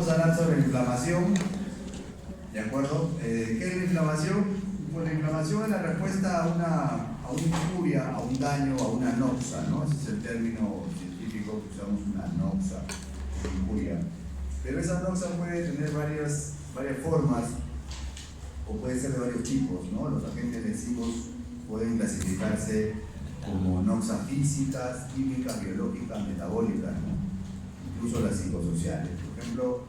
vamos a hablar sobre la inflamación, ¿de acuerdo? ¿Qué es la inflamación? Pues la inflamación es la respuesta a una injuria, a un daño, a una noxa, ¿no? Ese es el término científico que usamos, una noxa, injuria. Pero esa noxa puede tener varias formas o puede ser de varios tipos, ¿no? Los agentes lesivos pueden clasificarse como noxas físicas, químicas, biológicas, metabólicas, ¿no? Incluso las psicosociales. Por ejemplo,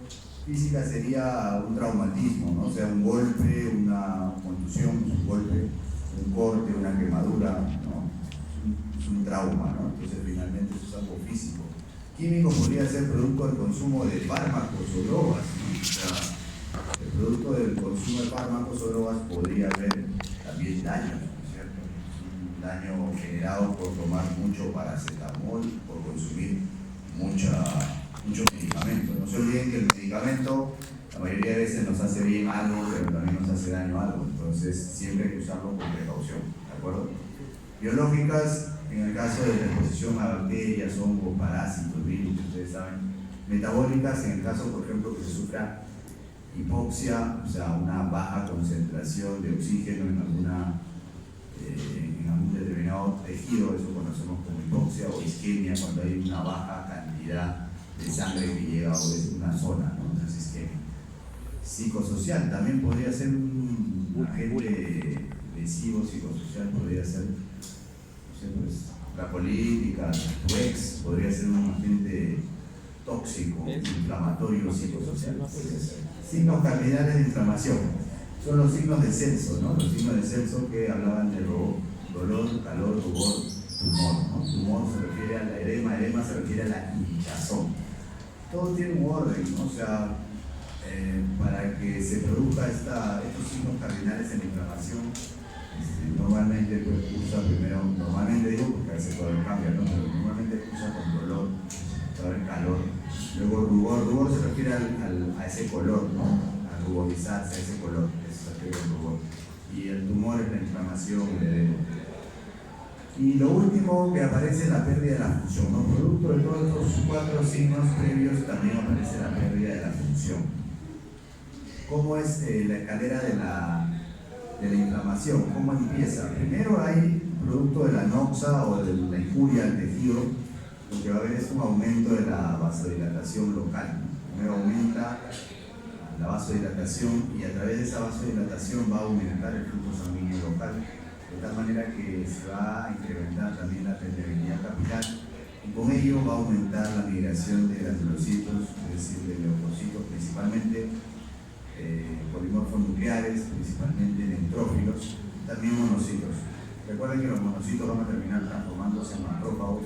física sería un traumatismo, ¿no? O sea, un golpe, una contusión, un golpe, un corte, una quemadura, ¿no? Es un trauma, ¿no? Entonces finalmente eso es algo físico. Químico podría ser producto del consumo de fármacos o drogas, ¿no? O sea, el producto del consumo de fármacos o drogas podría haber también daño, ¿no es cierto? Un daño generado por tomar mucho paracetamol, por consumir muchos medicamentos. No se olviden que el medicamento la mayoría de veces nos hace bien algo, pero también nos hace daño algo. Entonces siempre hay que usarlo con precaución, ¿de acuerdo? Biológicas, en el caso de la exposición a bacterias, hongos, parásitos, virus, ustedes saben. Metabólicas, en el caso, por ejemplo, que se sufra hipoxia, o sea, una baja concentración de oxígeno en algún determinado tejido, eso conocemos como hipoxia, o isquemia, cuando hay una baja cantidad de sangre que llega a una zona, ¿no? Entonces isquemia. Psicosocial también podría ser un agente lesivo psicosocial, podría ser, no sé, pues, la política, tu ex, podría ser un agente tóxico, inflamatorio psicosocial. Signos cardinales de inflamación son los signos de Celso, ¿no? Los signos de Celso que hablaban de dolor, calor, rubor, tumor, ¿no? Tumor se refiere a la edema se refiere a la hinchazón. Todo tiene un orden, ¿no? O sea, para que se produzca estos signos cardinales en la inflamación, normalmente pues, cursa primero, normalmente digo porque a veces todavía cambia, ¿no? Pero normalmente cursa con dolor, va a haber calor, luego rubor se refiere a ese color, ¿no? A ruborizarse, a ese color, eso se refiere al rubor. Y el tumor es la inflamación, el edema. Y lo último que aparece es la pérdida de la función, ¿no? Producto de todos estos 4 signos previos también aparece la pérdida de la función. ¿Cómo es la escalera de la inflamación? ¿Cómo empieza? Primero hay producto de la noxa o de la injuria al tejido, lo que va a haber es un aumento de la vasodilatación local, ¿no? Primero aumenta la vasodilatación y a través de esa vasodilatación va a aumentar el flujo sanguíneo local, de tal manera que se va a incrementar también la permeabilidad capilar y con ello va a aumentar la migración de granulocitos, es decir, de leucocitos, principalmente polimorfos nucleares, principalmente neutrófilos, también monocitos. Recuerden que los monocitos van a terminar transformándose en macrófagos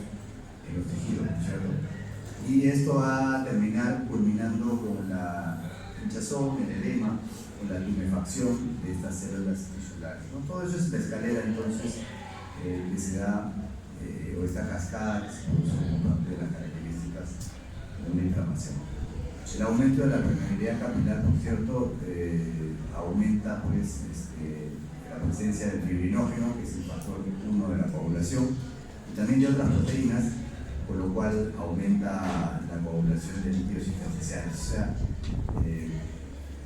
en los tejidos, ¿no es cierto? Y esto va a terminar culminando con la hinchazón, el edema, con la tumefacción de estas células tisulares, ¿no? Todo eso es la escalera entonces que se da, o esta cascada que se produce como parte de las características de una inflamación. El aumento de la permeabilidad capilar, por cierto, aumenta pues, la presencia del fibrinógeno, que es el factor 1 de la coagulación, y también de otras proteínas, por lo cual aumenta la coagulación de líquidos intersticiales. O sea,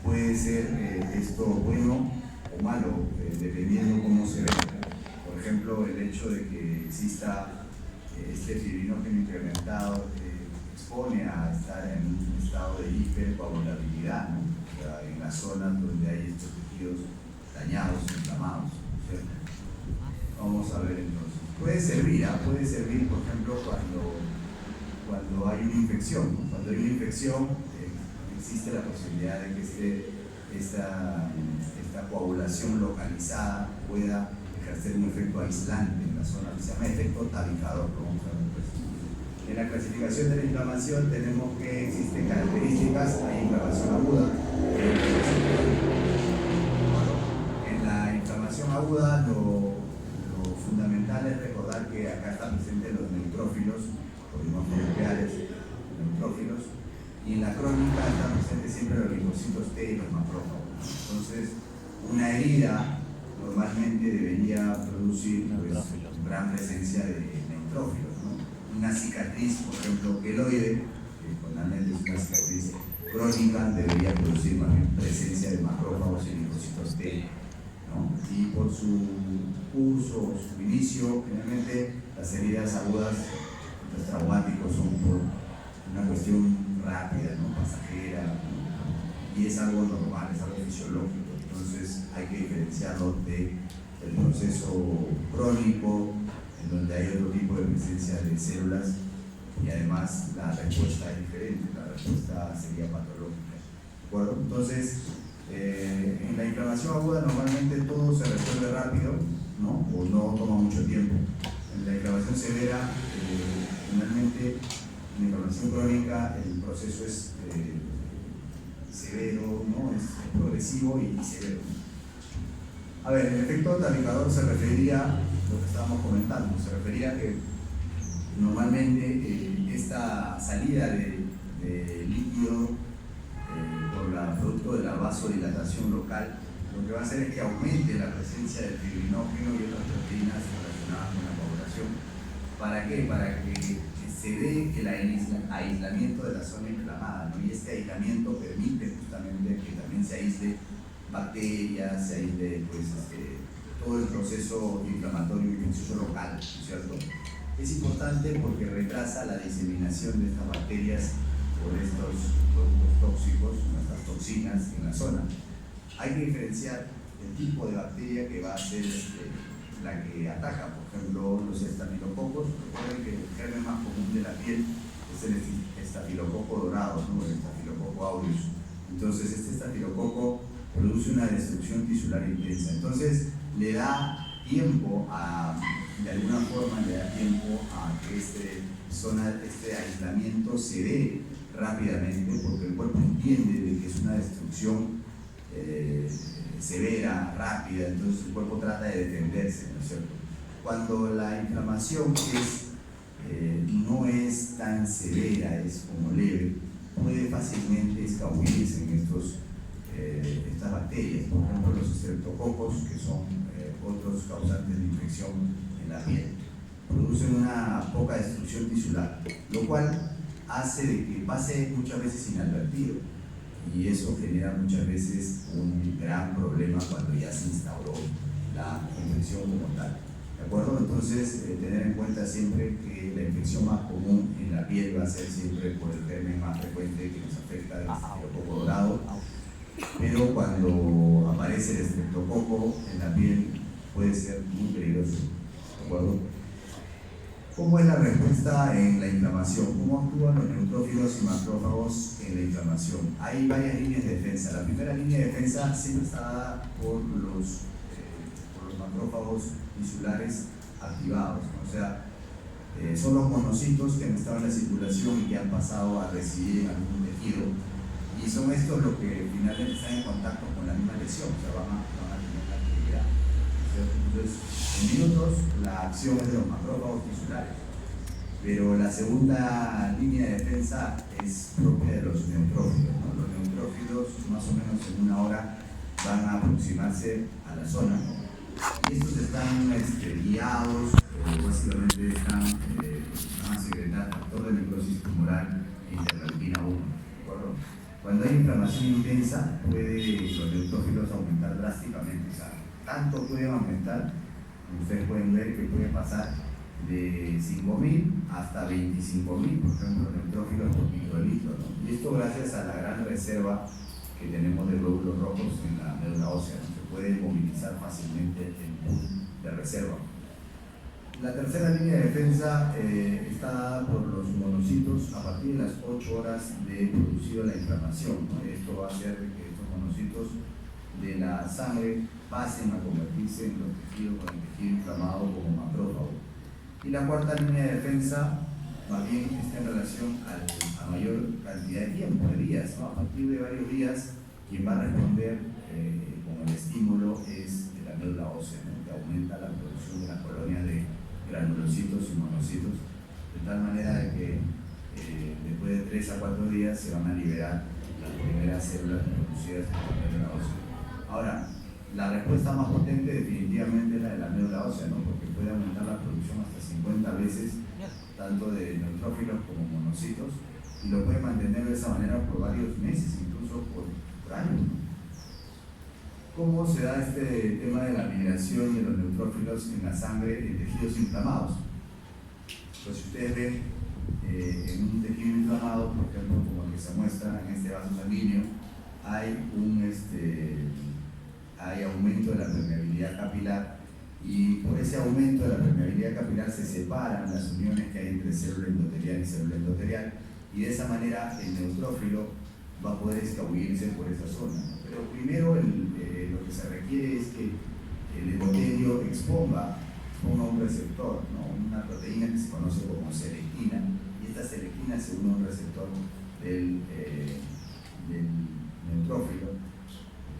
puede ser esto bueno o malo, dependiendo cómo se ve. Por ejemplo, el hecho de que exista este fibrinógeno incrementado expone a estar en un estado de hipercoagulabilidad, ¿no? O sea, en las zonas donde hay estos tejidos dañados, inflamados, ¿cierto? Vamos a ver entonces. Puede servir, por ejemplo, cuando hay una infección, ¿no? Cuando hay una infección, existe la posibilidad de que esta coagulación localizada pueda ejercer un efecto aislante en la zona, que se llama efecto tabicador, como vamos a ver después. En la clasificación de la inflamación tenemos que existen características, hay inflamación aguda. En la inflamación aguda lo fundamental es recordar que acá están presentes los neutrófilos, polimorfos nucleares, neutrófilos, y en la crónica están presentes siempre los linfocitos T y los macrófagos. Entonces, una herida normalmente debería producir pues, gran presencia de neutrófilos, ¿no? Una cicatriz, por ejemplo, queloide, que normalmente es una cicatriz crónica debería producir más bien presencia de macrófagos y linfocitos T, ¿no? Y por su curso o su inicio, generalmente las heridas agudas, los traumáticos son por una cuestión rápida, ¿no? Pasajera, ¿no? Y es algo normal, es algo fisiológico. Entonces hay que diferenciarlo del proceso crónico, en donde hay otro tipo de presencia de células y además la respuesta es diferente, la respuesta sería patológica. ¿De acuerdo? Entonces, en la inflamación aguda normalmente todo se resuelve rápido, ¿no? O no toma mucho tiempo. En la inflamación severa, finalmente, en la inflamación crónica el proceso es severo, ¿no? Es progresivo y severo. A ver, el efecto talicador se refería a lo que estábamos comentando, se refería a que normalmente esta salida de líquido producto de la vasodilatación local, lo que va a hacer es que aumente la presencia del fibrinógeno y otras proteínas relacionadas con la coagulación. ¿Para qué? Para que se dé el aislamiento de la zona inflamada, ¿no? Y este aislamiento permite justamente que también se aísle bacterias, se aísle pues, todo el proceso inflamatorio y infeccioso local, ¿no es cierto? Es importante porque retrasa la diseminación de estas bacterias por estos productos tóxicos, estas toxinas en la zona. Hay que diferenciar el tipo de bacteria que va a ser la que ataca, por ejemplo, los estafilococos. Recuerden que el germen más común de la piel es el estafilococo dorado, ¿no? El estafilococo aureus. Entonces, este estafilococo produce una destrucción tisular intensa. Entonces, le da tiempo de alguna forma le da tiempo a que este aislamiento se dé rápidamente, porque el cuerpo entiende de que es una destrucción severa, rápida, entonces el cuerpo trata de defenderse, ¿no es cierto? Cuando la inflamación no es tan severa, es como leve, puede fácilmente escabullirse en estas bacterias, por ejemplo los estreptococos, que son otros causantes de infección en la piel. Producen una poca destrucción tisular, lo cual hace de que pase muchas veces inadvertido, y eso genera muchas veces un gran problema cuando ya se instauró la infección como tal. ¿De acuerdo? Entonces, tener en cuenta siempre que la infección más común en la piel va a ser siempre por el germen más frecuente que nos afecta, el estafilococo dorado, pero cuando aparece el estreptococo en la piel puede ser muy peligroso. ¿De acuerdo? ¿Cómo es la respuesta en la inflamación? ¿Cómo actúan los neutrófilos y macrófagos en la inflamación? Hay varias líneas de defensa. La primera línea de defensa siempre está dada por los macrófagos tisulares activados, ¿no? O sea, son los monocitos que han estado en la circulación y que han pasado a residir en algún tejido, y son estos los que finalmente están en contacto con la misma lesión, o sea, van a tener la actividad. Entonces, en minutos la acción es de los macrófagos tisulares, pero la segunda línea de defensa es propia de los neutrófilos, ¿no? Los neutrófilos más o menos en una hora van a aproximarse a la zona, ¿no? Y estos están guiados, básicamente van a secretar factor de necrosis tumoral e interleuquina 1, ¿de acuerdo? Cuando hay inflamación intensa, los neutrófilos aumentar drásticamente, o sea, tanto pueden aumentar, ustedes pueden ver que puede pasar de 5.000 hasta 25.000, por ejemplo, neutrófilos por microlitro, ¿no? Y esto gracias a la gran reserva que tenemos de glóbulos rojos en la médula ósea, ¿no? Se puede movilizar fácilmente el pool de reserva. La tercera línea de defensa está dada por los monocitos a partir de las 8 horas de producido la inflamación, ¿no? Esto va a hacer que estos monocitos de la sangre pasen a convertirse en los tejidos con el tejido inflamado como macrófago. Y la cuarta línea de defensa más bien está en relación a mayor cantidad de tiempo, de días, ¿no? A partir de varios días, quien va a responder con el estímulo es la médula ósea, ¿no? Que aumenta la producción de las colonias de granulocitos y monocitos, de tal manera de que después de 3 a 4 días se van a liberar las primeras células producidas en la médula ósea. Ahora, la respuesta más potente definitivamente es la de la médula ósea, ¿no? Porque puede aumentar la producción hasta 50 veces, tanto de neutrófilos como monocitos, y lo puede mantener de esa manera por varios meses, incluso por años. ¿Cómo se da este tema de la migración de los neutrófilos en la sangre en tejidos inflamados? Pues si ustedes ven en un tejido inflamado, por ejemplo, como el que se muestra en este vaso sanguíneo, hay aumento de la permeabilidad capilar, y por ese aumento de la permeabilidad capilar se separan las uniones que hay entre célula endotelial y célula endotelial, y de esa manera el neutrófilo va a poder escabullirse por esa zona. Pero primero lo que se requiere es que el endotelio exponga un receptor, ¿no? Una proteína que se conoce como selectina, y esta selectina se une a un receptor del neutrófilo.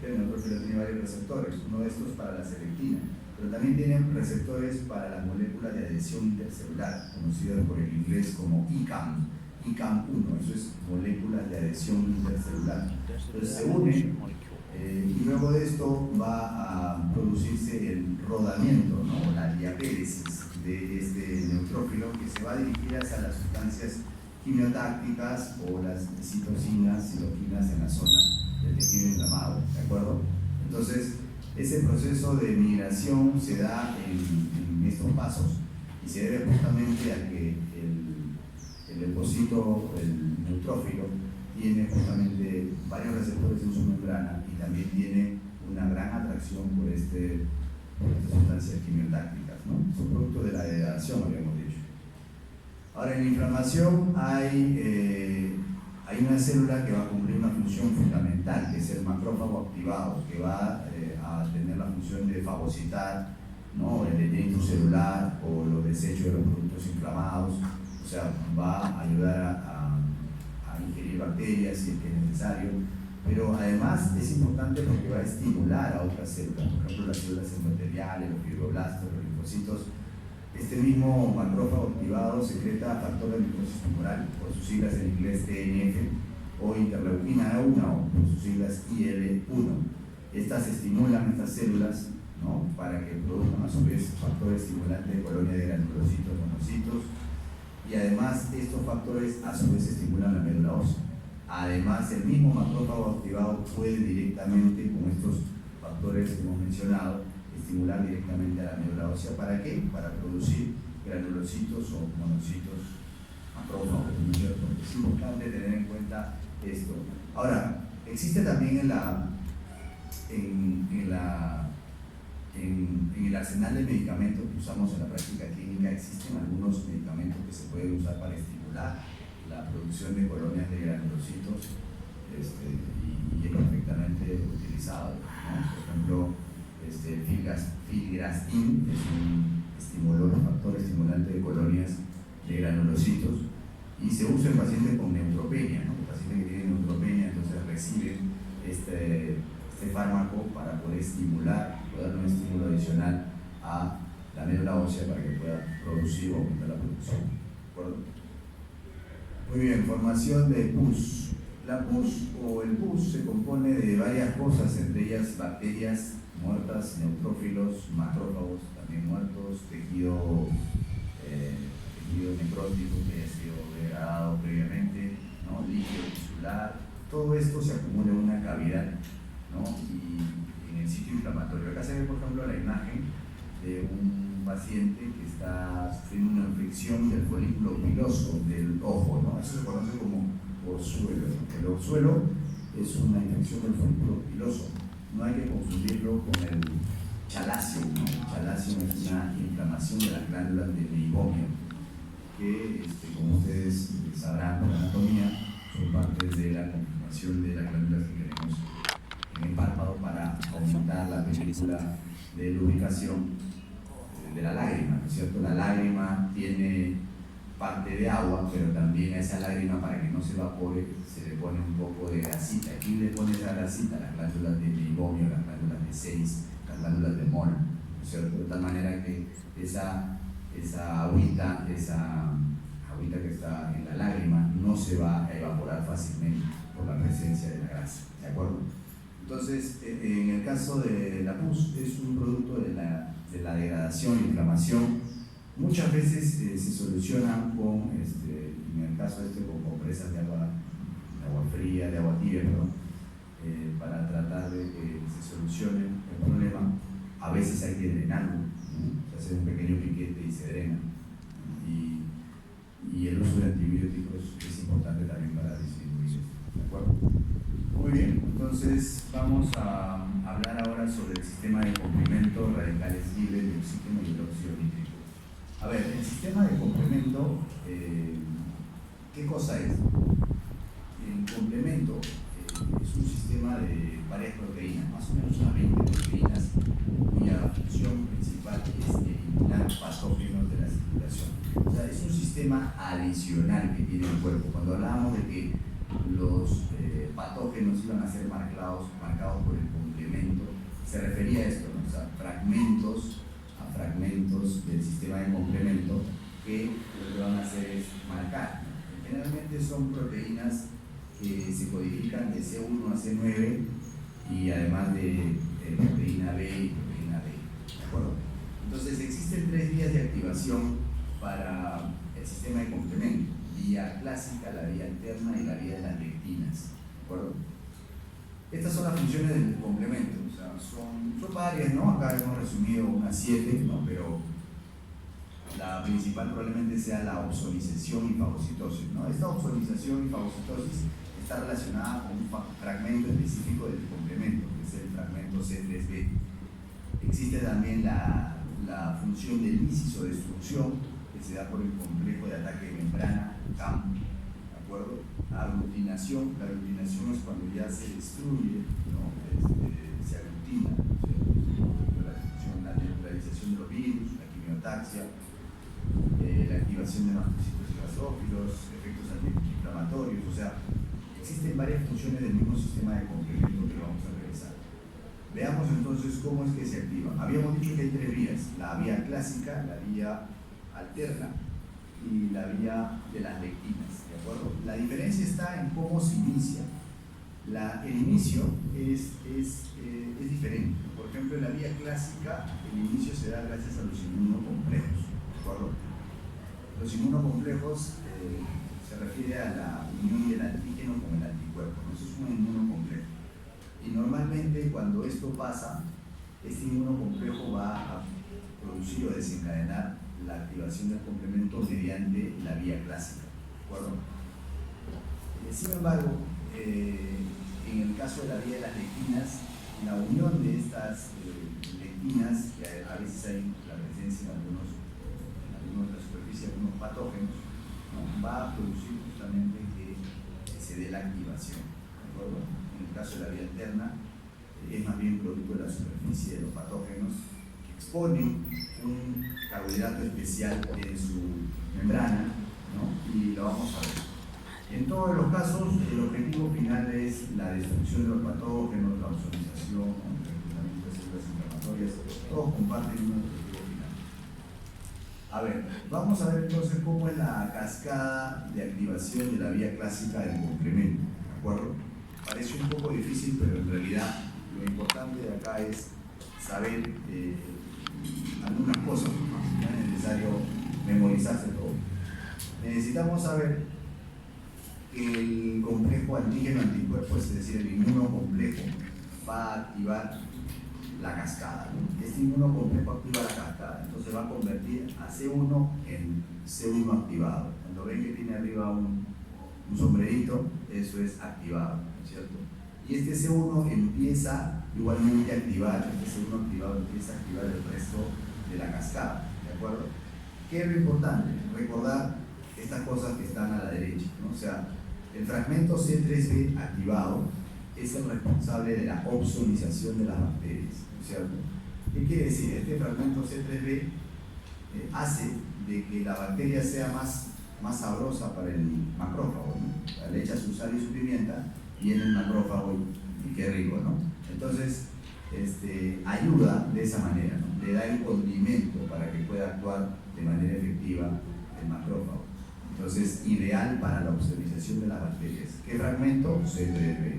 El neutrófilo tiene varios receptores, uno de estos para la selectina, pero también tienen receptores para las moléculas de adhesión intercelular, conocidas por el inglés como ICAM, ICAM1, eso es moléculas de adhesión intercelular. Entonces se unen y luego de esto va a producirse el rodamiento, ¿no? La diapéresis de este neutrófilo, que se va a dirigir hacia las sustancias quimiotácticas o las citocinas, citoquinas en la zona del tejido inflamado, ¿de acuerdo? Entonces, ese proceso de migración se da en estos pasos y se debe justamente a que el leucocito, el neutrófilo, tiene justamente varios receptores en su membrana y también tiene una gran atracción por estas sustancias quimiotácticas, ¿no? Son producto de la degradación, habíamos dicho. Ahora, en la inflamación hay una célula que va a cumplir una función fundamental, que es el macrófago activado, que va a tener la función de fagocitar, ¿no? El detrito celular o los desechos de los productos inflamados, o sea, va a ayudar a ingerir bacterias si es que es necesario, pero además es importante porque va a estimular a otras células, por ejemplo las células endoteliales, los fibroblastos, los linfocitos. Este mismo macrófago activado secreta factor de necrosis tumoral, por sus siglas en inglés TNF, o interleuquina 1, o por sus siglas IL-1. Estas estimulan estas células, ¿no? Para que produzcan a su vez factores estimulantes de colonia de granulocitos, monocitos, y además estos factores a su vez estimulan la médula ósea. Además, el mismo macrófago activado puede directamente, con estos factores que hemos mencionado, estimular directamente a la médula ósea. ¿Para qué? Para producir granulocitos o monocitos macrófagos, ¿no es cierto? Es importante tener en cuenta esto. Ahora, existe también en el arsenal de medicamentos que usamos en la práctica clínica, existen algunos medicamentos que se pueden usar para estimular la producción de colonias de granulocitos y es perfectamente utilizado, ¿no? Por ejemplo, filgrastim es un factor estimulante de colonias de granulocitos y se usa en pacientes con neutropenia, ¿no? Pacientes que tienen neutropenia, entonces reciben este fármaco para poder estimular, dar un estímulo adicional a la médula ósea para que pueda producir o aumentar la producción. ¿De acuerdo? Muy bien, formación de pus. La pus o el pus se compone de varias cosas, entre ellas bacterias muertas, neutrófilos, macrófagos también muertos, tejido necrótico que ha sido degradado previamente, ¿no? Líquido tisular, todo esto se acumula en una cavidad, ¿no? Y en el sitio inflamatorio. Acá se ve, por ejemplo, la imagen de un paciente que está sufriendo una infección del folículo piloso del ojo, ¿no? Eso se conoce como orzuelo. El orzuelo es una infección del folículo piloso. No hay que confundirlo con el chalacio, ¿no? El chalacio es una inflamación de las glándulas del meibomio, que, como ustedes sabrán por anatomía, son parte de la conformación de las glándulas que tenemos en el párpado para aumentar la película de lubricación de la lágrima, ¿no es cierto? La lágrima tiene parte de agua, pero también a esa lágrima, para que no se evapore, se le pone un poco de grasita. ¿Quién le pone esa grasita? Las glándulas de meibomio, las glándulas de Seyss, las glándulas de Moll, ¿no es cierto? De tal manera que esa agüita que está en la lágrima no se va a evaporar fácilmente por la presencia de la grasa, ¿de acuerdo? Entonces, en el caso de la pus, es un producto de la degradación e inflamación. Muchas veces se solucionan con en el caso con compresas de agua fría, de agua tibia, perdón, para tratar de que se solucione el problema. A veces hay que drenarlo, ¿no? Se hace un pequeño piquete y se drena. Y el uso de antibióticos es importante también para disminuir esto. ¿De acuerdo? Muy bien, entonces vamos a hablar ahora sobre el sistema de complemento, radicales libres de oxígeno y el óxido nítrico. A ver, el sistema de complemento, ¿qué cosa es? El complemento es un sistema de varias proteínas, más o menos unas 20 proteínas, cuya función principal es eliminar patógenos de la circulación. O sea, es un sistema adicional que tiene el cuerpo. Cuando hablábamos de que los patógenos iban a ser marcados por el complemento, se refería a esto, ¿no? O sea, fragmentos del sistema de complemento que lo que van a hacer es marcar, ¿no? Generalmente son proteínas que se codifican de C1 a C9 y además de proteína B y proteína D. ¿De acuerdo? Entonces existen 3 vías de activación para el sistema de complemento: vía clásica, la vía alterna y la vía de las lectinas. ¿De acuerdo? Estas son las funciones del complemento, o sea, son varias, ¿no? Acá hemos resumido unas 7, ¿no? Pero la principal probablemente sea la opsonización y fagocitosis, ¿no? Esta opsonización y fagocitosis está relacionada con un fragmento específico del complemento, que es el fragmento C3b. Existe también la función de lisis o destrucción, que se da por el complejo de ataque de membrana, CAM, ¿de acuerdo? La aglutinación es cuando ya se destruye, ¿no? Se aglutina, la neutralización de los virus, la quimiotaxia, la activación de mastocitos y basófilos, efectos antiinflamatorios. O sea, existen varias funciones del mismo sistema de complemento que vamos a revisar. Veamos entonces cómo es que se activa. Habíamos dicho que hay 3 vías: la vía clásica, la vía alterna y la vía de las lectinas, ¿de acuerdo? La diferencia está en cómo se inicia. El inicio es diferente. Por ejemplo, en la vía clásica, el inicio se da gracias a los inmunocomplejos, ¿de acuerdo? Los inmunocomplejos se refiere a la unión del antígeno con el anticuerpo, ¿no? Eso es un inmunocomplejo. Y normalmente cuando esto pasa, este inmunocomplejo va a producir o desencadenar la activación del complemento mediante la vía clásica, ¿de acuerdo? Sin embargo, en el caso de la vía de las lectinas, la unión de estas lectinas, que a veces hay la presencia en algunos de la superficie de algunos patógenos, ¿no? Va a producir justamente que se dé la activación, ¿de acuerdo? En el caso de la vía alterna, es más bien producto de la superficie de los patógenos que exponen un carbohidrato especial en su membrana, ¿no? Y lo vamos a ver. En todos los casos, el objetivo final es la destrucción de los patógenos, la ozonización, el reclutamiento de células inflamatorias. Todos comparten un objetivo final. A ver, vamos a ver entonces cómo es la cascada de activación de la vía clásica del complemento, ¿de acuerdo? Parece un poco difícil, pero en realidad lo importante de acá es saber algunas cosas, ¿no? No es necesario memorizarse todo. Necesitamos saber que el complejo antígeno-anticuerpo, es decir, el inmunocomplejo, va a activar la cascada, ¿no? Este inmunocomplejo activa la cascada, entonces va a convertir a C1 en C1 activado. Cuando ven que tiene arriba un sombrerito, eso es activado, ¿no es cierto? Y este C1 empieza igualmente a activar, este C1 activado empieza a activar el resto de la cascada, ¿de acuerdo? ¿Qué es lo importante? Recordar estas cosas que están a la derecha, ¿no? O sea, el fragmento C3b activado es el responsable de la opsonización de las bacterias, ¿no es cierto? ¿Qué quiere decir? Este fragmento C3b hace de que la bacteria sea más sabrosa para el macrófago, ¿no? Le echa su sal y su pimienta y en el macrófago, y qué rico, ¿no? Entonces, ayuda de esa manera, ¿no? Le da el condimento para que pueda actuar de manera efectiva el macrófago. Entonces, ideal para la opsonización de las bacterias. ¿Qué fragmento? C3b.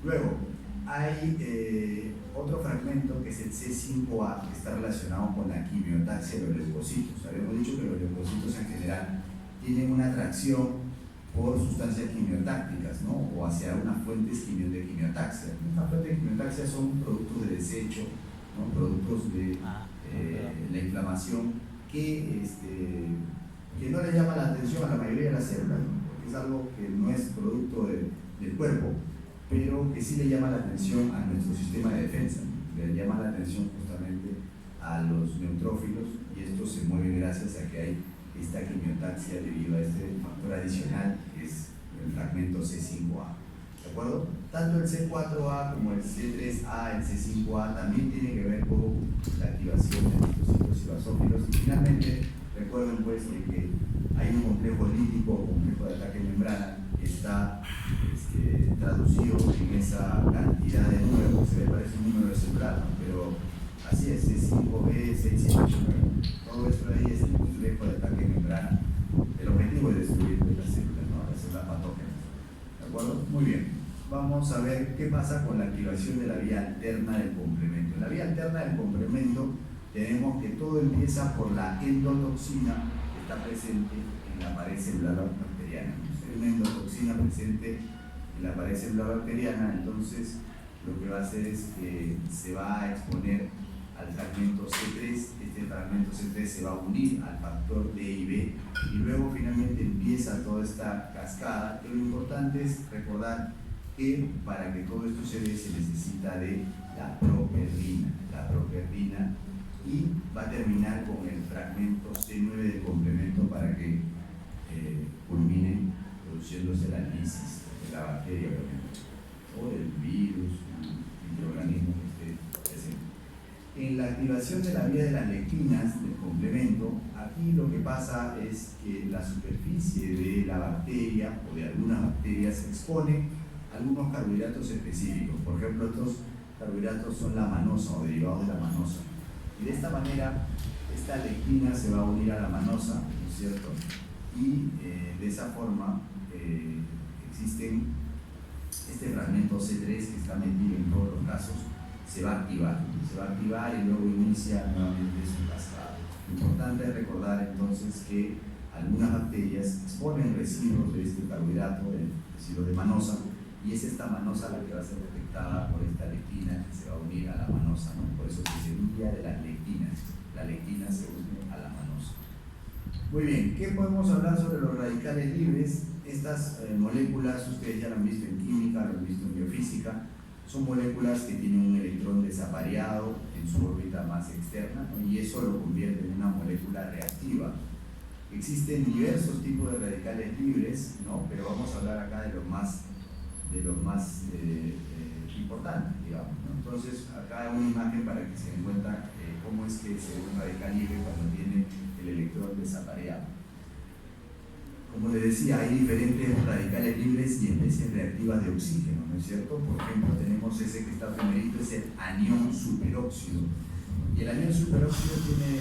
Luego, hay otro fragmento que es el C5a, que está relacionado con la quimiotaxia de los leucocitos. Habíamos dicho que los leucocitos en general tienen una atracción por sustancias quimiotácticas, ¿no? O hacia unas fuentes de quimiotaxia. Estas fuentes de quimiotaxia son productos de desecho, ¿no? Productos de la inflamación que no le llama la atención a la mayoría de las células, ¿no? Porque es algo que no es producto del cuerpo, pero que sí le llama la atención a nuestro sistema de defensa, ¿no? Le llama la atención justamente a los neutrófilos, y esto se mueve gracias a que hay esta quimiotaxia debido a este factor adicional que es el fragmento C5A. ¿De acuerdo? Tanto el C4A como el C3A, el C5A también tienen que ver con la activación de linfocitos y basófilos. Y finalmente, recuerden pues que hay un complejo lítico o complejo de ataque membrana que está traducido en esa cantidad de números, se le parece un número de celular, ¿no? Pero así es, C5B, 6, 7, 8, 9. Todo esto ahí es el complejo de ataque membrana. El objetivo es destruir las células, ¿no? Las células patógenas. ¿De acuerdo? Muy bien. Vamos a ver qué pasa con la activación de la vía alterna del complemento. En la vía alterna del complemento tenemos que todo empieza por la endotoxina que está presente en la pared celular bacteriana. Hay una endotoxina presente en la pared celular bacteriana, entonces lo que va a hacer es que se va a exponer al fragmento C3, este fragmento C3 se va a unir al factor D y B, y luego finalmente empieza toda esta cascada, que lo importante es recordar que para que todo esto se dé se necesita de la properrina, y va a terminar con el fragmento C9 del complemento para que culmine produciéndose la lisis de la bacteria o del virus, el microorganismo que esté presente. En la activación de la vía de las lectinas del complemento, aquí lo que pasa es que la superficie de la bacteria o de algunas bacterias se expone a algunos carbohidratos específicos. Por ejemplo, estos carbohidratos son la manosa o derivados de la manosa. Y de esta manera, esta lectina se va a unir a la manosa, ¿no es cierto? Y de esa forma existen este fragmento C3 que está metido en todos los casos, se va a activar y luego inicia nuevamente su cascada. Lo importante es recordar entonces que algunas bacterias exponen residuos de este carbohidrato, el residuo de manosa, y es esta manosa la que va a ser detectada por esta lectina que se va a unir a la manosa, ¿no? Por eso se vía de las lectinas. La lectina se une a la manosa. Muy bien, ¿qué podemos hablar sobre los radicales libres? Estas moléculas, ustedes ya lo han visto en química, lo han visto en biofísica, son moléculas que tienen un electrón desapareado en su órbita más externa, ¿no? Y eso lo convierte en una molécula reactiva. Existen diversos tipos de radicales libres, ¿no? Pero vamos a hablar acá de los más importantes, digamos, ¿no? Entonces, acá hay una imagen para que se den cuenta cómo es que se ve un radical libre cuando tiene el electrón desapareado. Como les decía, hay diferentes radicales libres y especies reactivas de oxígeno, ¿no es cierto? Por ejemplo, tenemos ese que está primerito, es el anión superóxido. Y el anión superóxido tiene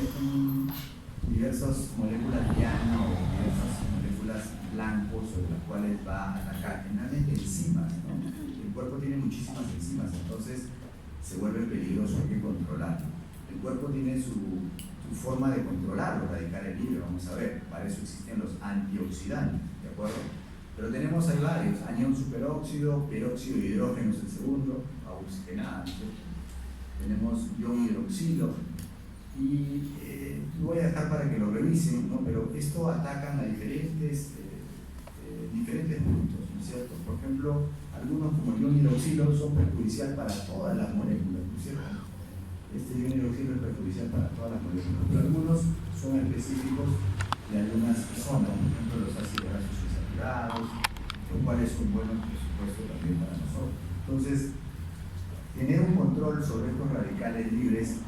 diversas moléculas diana o diversas moléculas blancos sobre las cuales va a atacar, generalmente enzimas, ¿no? El cuerpo tiene muchísimas enzimas, entonces se vuelve peligroso, hay que controlarlo. El cuerpo tiene su forma de controlar los radicales libres, vamos a ver, para eso existen los antioxidantes, ¿de acuerdo? Pero tenemos ahí varios, anión superóxido, peróxido de hidrógeno es el segundo, oxigenado, tenemos ion hidroxilo, y lo voy a dejar para que lo revisen, ¿no? Pero esto atacan a diferentes puntos, ¿no es cierto? Por ejemplo, algunos como el ion hidroxilo son perjudicial para todas las moléculas, ¿no es cierto? Este ion hidroxilo es perjudicial para todas las moléculas, pero algunos son específicos de algunas zonas, por ejemplo los ácidos grasos insaturados, los cuales son buenos, por supuesto, también para nosotros. Entonces, tener un control sobre estos radicales libres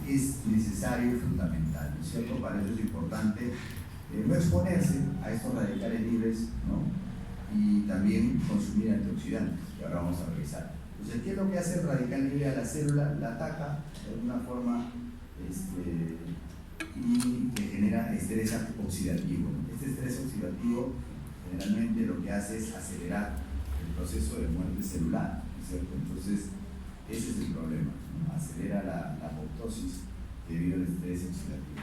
es necesario y fundamental, ¿no es cierto? Para eso es importante no exponerse a estos radicales libres, ¿no? Y también consumir antioxidantes, que ahora vamos a revisar. Entonces, ¿qué es lo que hace el radical libre a la célula? La ataca de alguna forma y que genera estrés oxidativo, ¿no? Este estrés oxidativo generalmente lo que hace es acelerar el proceso de muerte celular, ¿no es cierto? Entonces, ese es el problema, ¿no? Acelera la apoptosis debido al estrés oxidativo.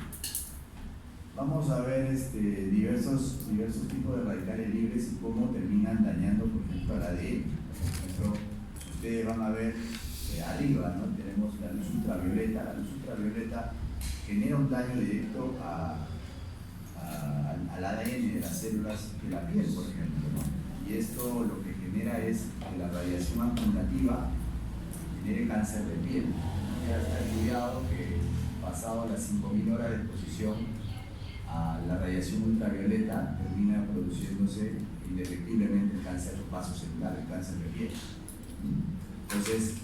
vamos a ver diversos tipos de radicales libres y cómo terminan dañando, por ejemplo, al ADN. Por ejemplo, ustedes van a ver arriba, ¿no? Tenemos la luz ultravioleta. La luz ultravioleta genera un daño directo al ADN de las células de la piel, por ejemplo, ¿no? Y esto lo que genera es que la radiación acumulativa genere cáncer de piel, ¿no? Ya está estudiado que pasado las 5.000 horas de exposición a la radiación ultravioleta termina produciéndose indefectiblemente el cáncer vasocelular, el cáncer de piel. Entonces,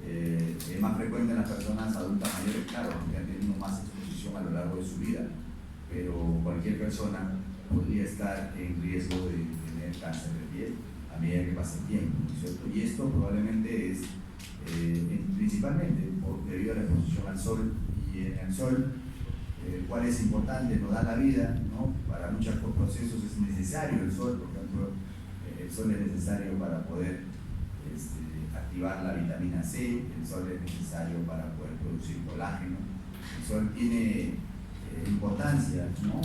es más frecuente en las personas adultas mayores, claro, porque han tenido más exposición a lo largo de su vida, pero cualquier persona podría estar en riesgo de tener cáncer de piel a medida que pase el tiempo, ¿no es cierto? Y esto probablemente es principalmente debido a la exposición al sol, y en el sol, cuál es importante, nos da la vida, ¿no? Para muchos procesos es necesario el sol, por ejemplo, el sol es necesario para poder activar la vitamina C, el sol es necesario para poder producir colágeno, el sol tiene importancia, ¿no?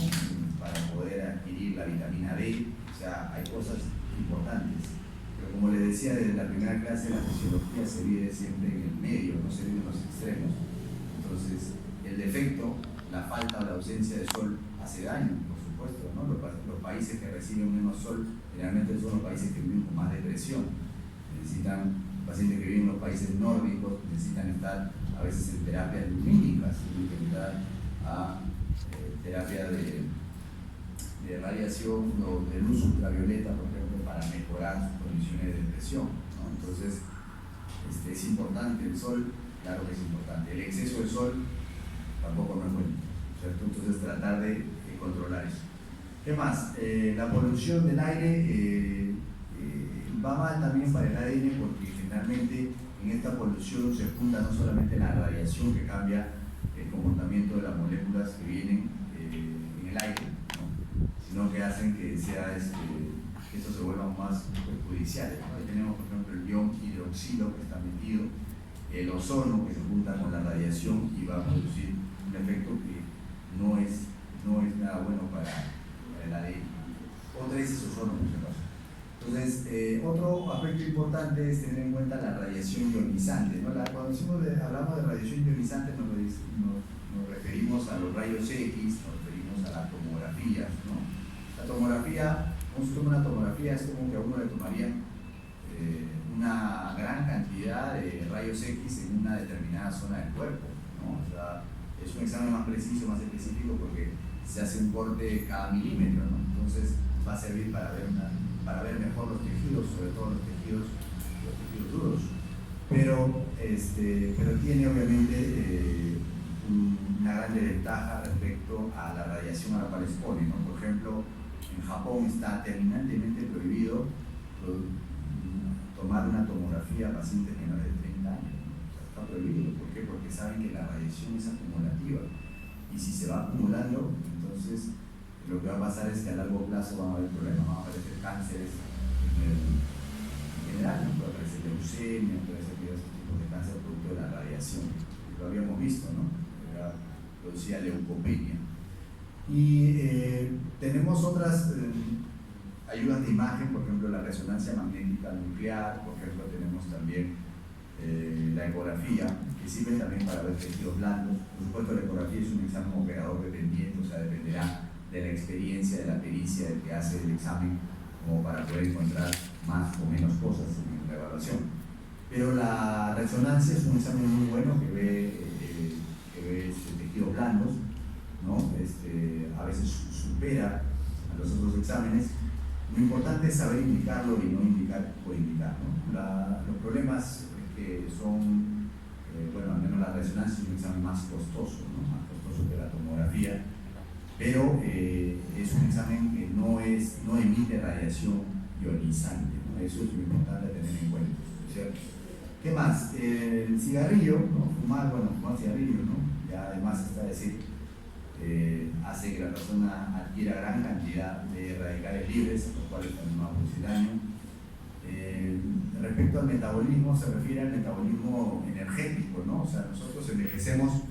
Para poder adquirir la vitamina D, o sea, hay cosas importantes. Pero como les decía desde la primera clase, la fisiología se vive siempre en el medio, no se vive en los extremos. Entonces, el defecto, la falta o la ausencia de sol hace daño, por supuesto, ¿no? Los países que reciben menos sol generalmente son los países que viven con más depresión. Pacientes que viven en los países nórdicos necesitan estar a veces en terapias lumínicas, tienen que entrar a terapia de radiación o de luz ultravioleta, por ejemplo, para mejorar sus condiciones de depresión, ¿no? Entonces, es importante el sol, claro que es importante. El exceso de sol tampoco no es bueno, ¿cierto? Entonces, tratar de controlar eso. ¿Qué más? La polución del aire va mal también para el ADN porque generalmente en esta polución se junta no solamente la radiación que cambia el comportamiento de las moléculas que vienen en el aire, ¿no? Sino que hacen que estos se vuelvan más perjudiciales, ¿no? Ahí tenemos, por ejemplo, el ion hidroxilo que está metido, el ozono que se junta con la radiación y va a producir un efecto que no es nada bueno para el ADN. Otra es ese ozono, por si acaso. Entonces, otro aspecto importante es tener en cuenta la radiación ionizante, ¿no? Cuando hablamos de radiación ionizante nos referimos a los rayos X, nos referimos a la tomografía, ¿no? La tomografía, cuando se toma una tomografía es como que a uno le tomarían una gran cantidad de rayos X en una determinada zona del cuerpo, ¿no? O sea, es un examen más preciso, más específico porque se hace un corte cada milímetro, ¿no? Entonces va a servir para ver mejor los tejidos, sobre todo los tejidos duros, pero tiene obviamente una gran desventaja respecto a la radiación a la cual expone, ¿no? Por ejemplo, en Japón está terminantemente prohibido tomar una tomografía a pacientes menores de 30 años, ¿no? O sea, está prohibido. ¿Por qué? Porque saben que la radiación es acumulativa y si se va acumulando, entonces lo que va a pasar es que a largo plazo van a haber problemas, van a aparecer cánceres en general, ¿no? Puede aparecer leucemia, puede ser diversos tipos de cáncer producto de la radiación. Lo habíamos visto, ¿no? Producía leucopenia. Y tenemos otras ayudas de imagen, por ejemplo la resonancia magnética nuclear, por ejemplo tenemos también la ecografía, que sirve también para ver tejidos blandos. Por supuesto la ecografía es un examen operador dependiente, o sea, dependerá de la experiencia, de la pericia del que hace el examen, como para poder encontrar más o menos cosas en la evaluación. Pero la resonancia es un examen muy bueno que ve tejidos blandos, ¿no? A veces supera a los otros exámenes. Lo importante es saber indicarlo y no indicar por indicar, ¿no? Los problemas que son, al menos la resonancia es un examen más costoso, ¿no? Más costoso que la tomografía, pero es un examen que no emite radiación ionizante, ¿no? Eso es lo importante tener en cuenta, ¿cierto? ¿Qué más? El cigarrillo, ¿no? Fumar cigarrillo, ¿no? Ya además está decir, hace que la persona adquiera gran cantidad de radicales libres, los cuales también va a producir daño. Respecto al metabolismo, se refiere al metabolismo energético, ¿no? O sea, nosotros envejecemos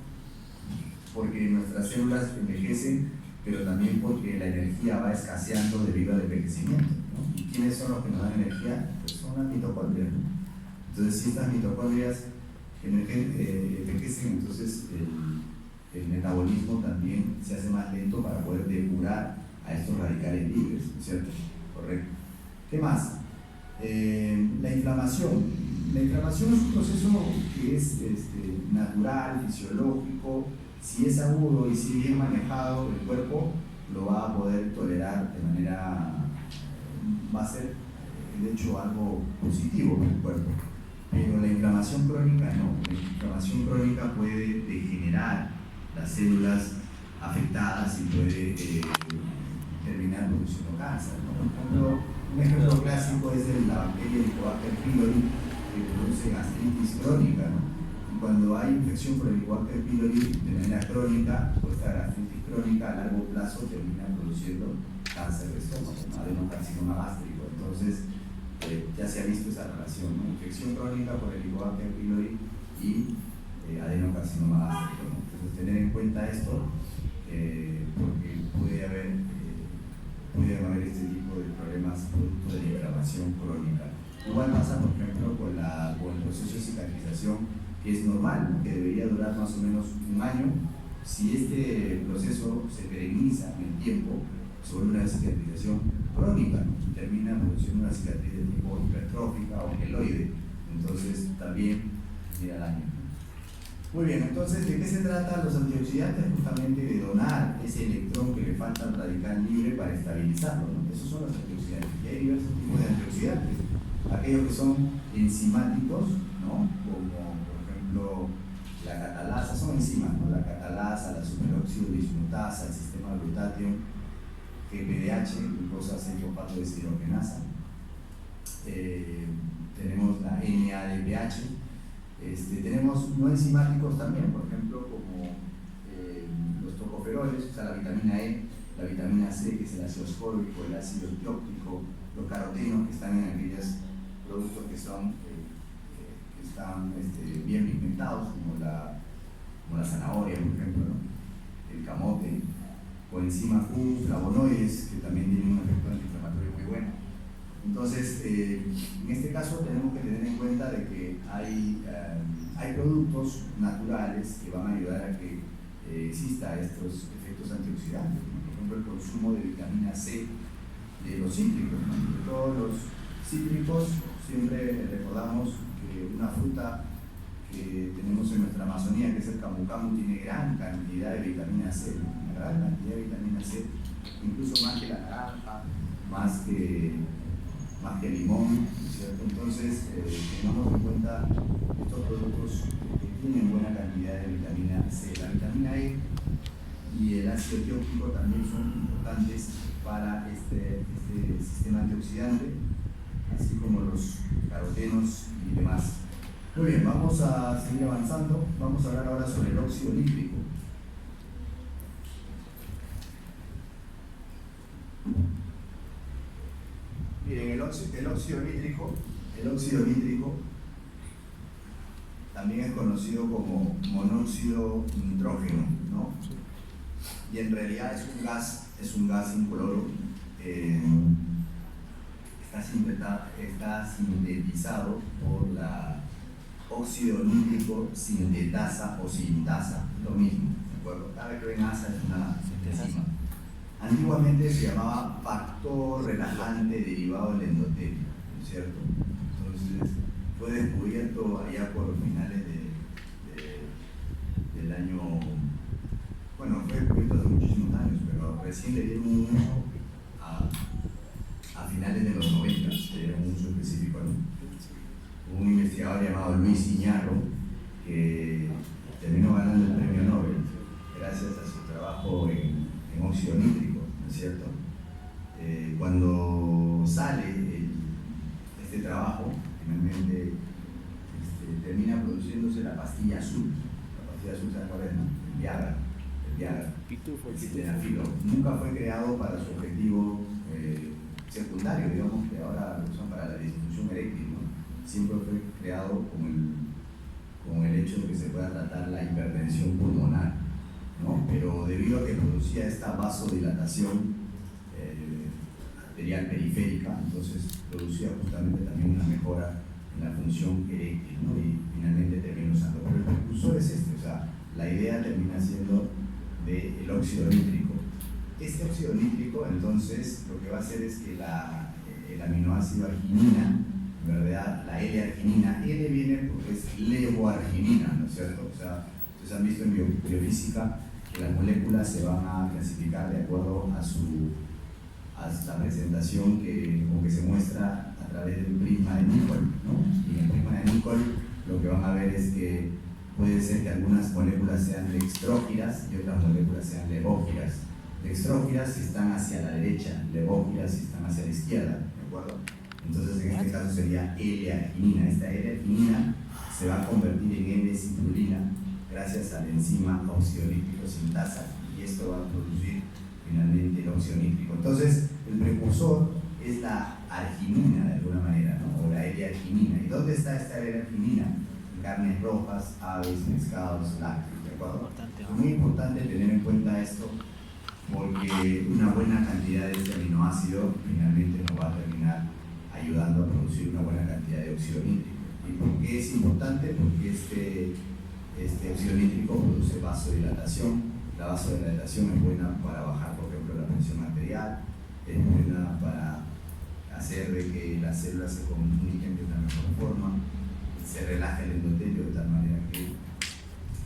porque nuestras células envejecen pero también porque la energía va escaseando debido al envejecimiento, ¿no? ¿Y quiénes son los que nos dan energía? Pues son las mitocondrias, ¿no? Entonces, si estas mitocondrias envejecen, entonces el metabolismo también se hace más lento para poder depurar a estos radicales libres, ¿cierto? Correcto. ¿Qué más? La inflamación. La inflamación es un proceso que es natural, fisiológico. Si es agudo y si bien manejado, el cuerpo lo va a poder tolerar de manera, va a ser de hecho algo positivo para el cuerpo. Pero la inflamación crónica no. La inflamación crónica puede degenerar las células afectadas y puede terminar produciendo cáncer, ¿no? Por ejemplo, un ejemplo clásico es la bacteria Helicobacter pylori, que produce gastritis crónica, ¿no? Y cuando hay infección por Helicobacter pylori de manera crónica, pues esta gastritis crónica a largo plazo termina produciendo cáncer de estómago, adenocarcinoma gástrico. Entonces, ya se ha visto esa relación, ¿no? Infección crónica por Helicobacter pylori y adenocarcinoma gástrico, ¿no? Entonces, tener en cuenta esto, porque puede haber este tipo de problemas producto de la inflamación crónica. Igual pasa, por ejemplo, con el proceso de cicatrización, que es normal, ¿no? Que debería durar más o menos un año. Si este proceso se perenniza en el tiempo sobre una cicatrización crónica, ¿no? Y termina produciendo una cicatriz de tipo hipertrófica o queloide, entonces también genera daño. Muy bien, entonces, ¿de qué se trata los antioxidantes? Justamente de donar ese electrón que le falta al radical libre para estabilizarlo, ¿no? Esos son los antioxidantes. Y hay diversos tipos de antioxidantes. Aquellos que son enzimáticos, ¿no? Como por ejemplo la catalasa, son enzimas, ¿no? La catalasa, la superóxido dismutasa, el sistema glutatión, GPDH, glucosa 6-fosfato deshidrogenasa. Tenemos la NADPH. Tenemos no enzimáticos también, por ejemplo, como los tocoferoles, o sea, la vitamina E, la vitamina C, que es el ácido ascórbico, el ácido tióptico, los carotenos, que están en aquellos productos que están bien pigmentados, como la zanahoria, por ejemplo, ¿no? El camote, o enzima Q, flavonoides, que también tienen un efecto antiinflamatorio muy bueno. Entonces, en este caso tenemos que tener en cuenta de que hay productos naturales que van a ayudar a que exista estos efectos antioxidantes, ¿no? Por ejemplo, el consumo de vitamina C de los cítricos, ¿no? De todos los cítricos, siempre recordamos que una fruta que tenemos en nuestra Amazonía, que es el camu camu, tiene gran cantidad de vitamina C, ¿no? Una gran cantidad de vitamina C, incluso más que la naranja, más que el limón, ¿cierto? Entonces, tengamos en cuenta estos productos que tienen buena cantidad de vitamina C. La vitamina E y el ácido tióptico también son importantes para este sistema antioxidante, así como los carotenos y demás. Muy bien, vamos a seguir avanzando. Vamos a hablar ahora sobre el óxido nítrico. Miren, el óxido nítrico también es conocido como monóxido nitrógeno, ¿no? Y en realidad es un gas incoloro. Está sintetizado por la óxido nítrico sintetasa o sintasa, lo mismo, ¿de acuerdo? Cada vez que ven asa es una enzima. Antiguamente se llamaba factor relajante derivado del endotelio, ¿no es cierto? Entonces fue descubierto allá por finales del año, bueno, fue descubierto hace muchísimos años, pero recién le dieron un uso a finales de los 90, le dieron un uso específico, ¿no? Un investigador llamado Luis Iñarro que terminó ganando el premio Nobel gracias a su trabajo en óxido nítrico, ¿no es cierto? Cuando sale este trabajo, finalmente termina produciéndose la pastilla azul. La pastilla azul, ¿saben cuál es? ¿No? El Viagra. El sildenafilo. Nunca fue creado para su objetivo secundario, digamos, que ahora lo usan para la disfunción eréctil, ¿no? Siempre fue creado con el hecho de que se pueda tratar la hipertensión pulmonar. ¿no? Pero debido a que producía esta vasodilatación arterial periférica, entonces producía justamente también una mejora en la función eréctil, ¿no? Y finalmente termina usando. Pero el precursor es este, o sea, la idea termina siendo del óxido nítrico. Este óxido nítrico, entonces, lo que va a hacer es que el aminoácido arginina, en verdad, la L-arginina, L viene porque es levoarginina, ¿no es cierto? O sea, ustedes han visto en biofísica que las moléculas se van a clasificar de acuerdo a la presentación que se muestra a través del prisma de Nicholl, ¿no? Y en el prisma de Nicholl lo que van a ver es que puede ser que algunas moléculas sean dextrógiras y otras moléculas sean levógiras. Dextrógiras si están hacia la derecha, levógiras si están hacia la izquierda, ¿de acuerdo? Entonces en este caso sería L-arginina. Esta L-arginina se va a convertir en N-citrulina gracias a la enzima óxido nítrico sintasa, y esto va a producir finalmente el óxido nítrico. Entonces el precursor es la arginina de alguna manera, ¿no? O la L-arginina. ¿Y dónde está esta L-arginina? En carnes rojas, aves, pescados, lácteos, ¿de acuerdo? Es muy importante tener en cuenta esto, porque una buena cantidad de este aminoácido finalmente nos va a terminar ayudando a producir una buena cantidad de óxido nítrico. ¿Y por qué es importante? Porque este óxido nítrico produce vasodilatación. La vasodilatación es buena para bajar, por ejemplo, la presión arterial, es buena para hacer de que las células se comuniquen de una mejor forma, se relaja el endotelio de tal manera que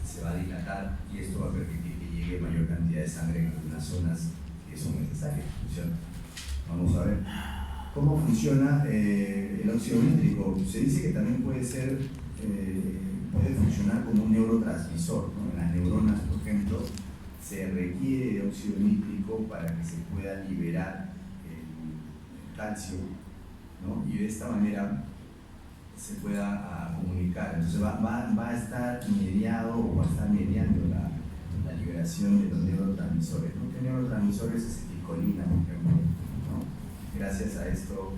se va a dilatar, y esto va a permitir que llegue mayor cantidad de sangre en algunas zonas que son necesarias. Vamos a ver cómo funciona el óxido nítrico. Se dice que también puede funcionar como un neurotransmisor, ¿no? En las neuronas, por ejemplo, se requiere de óxido nítrico para que se pueda liberar el calcio, ¿no? Y de esta manera se pueda comunicar. Entonces va a estar mediado, o va a estar mediando la liberación de los neurotransmisores, ¿no? ¿Qué neurotransmisores? Es acetilcolina, por ejemplo, ¿no? Gracias a esto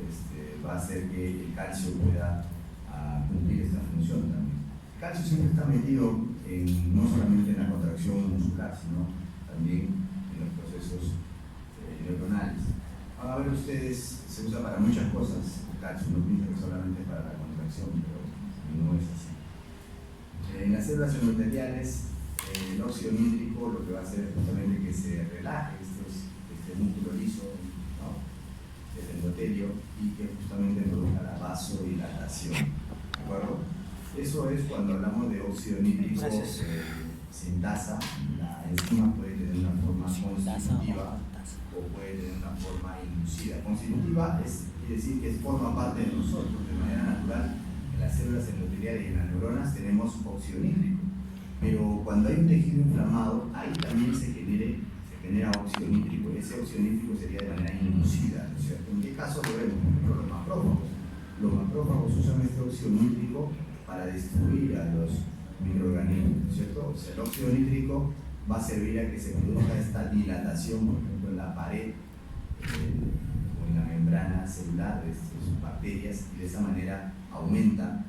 va a hacer que el calcio pueda cumplir esta función también. El calcio siempre está metido no solamente en la contracción muscular, sino también en los procesos neuronales. Van a ver ustedes, se usa para muchas cosas el calcio, no piensan que solamente para la contracción, pero no es así. En las células endoteliales, el óxido nítrico lo que va a hacer es justamente que se relaje este músculo liso, ¿no?, del endotelio, y que justamente produzca la vasodilatación. ¿De acuerdo? Eso es cuando hablamos de óxido nítrico sintasa. La enzima puede tener una forma constitutiva o puede tener una forma inducida. Constitutiva quiere decir que forma parte de nosotros de manera natural. En las células endoteliales y en las neuronas tenemos óxido nítrico, pero cuando hay un tejido inflamado, ahí también se genera óxido nítrico, y ese óxido nítrico sería de manera inducida, ¿no es cierto? ¿En qué caso lo vemos? Por ejemplo, los macrófagos. Los macrófagos usan este óxido nítrico para destruir a los microorganismos, ¿no es cierto? O sea, el óxido nítrico va a servir a que se produzca esta dilatación, por ejemplo, en la pared o en la membrana celular de sus bacterias, y de esa manera aumenta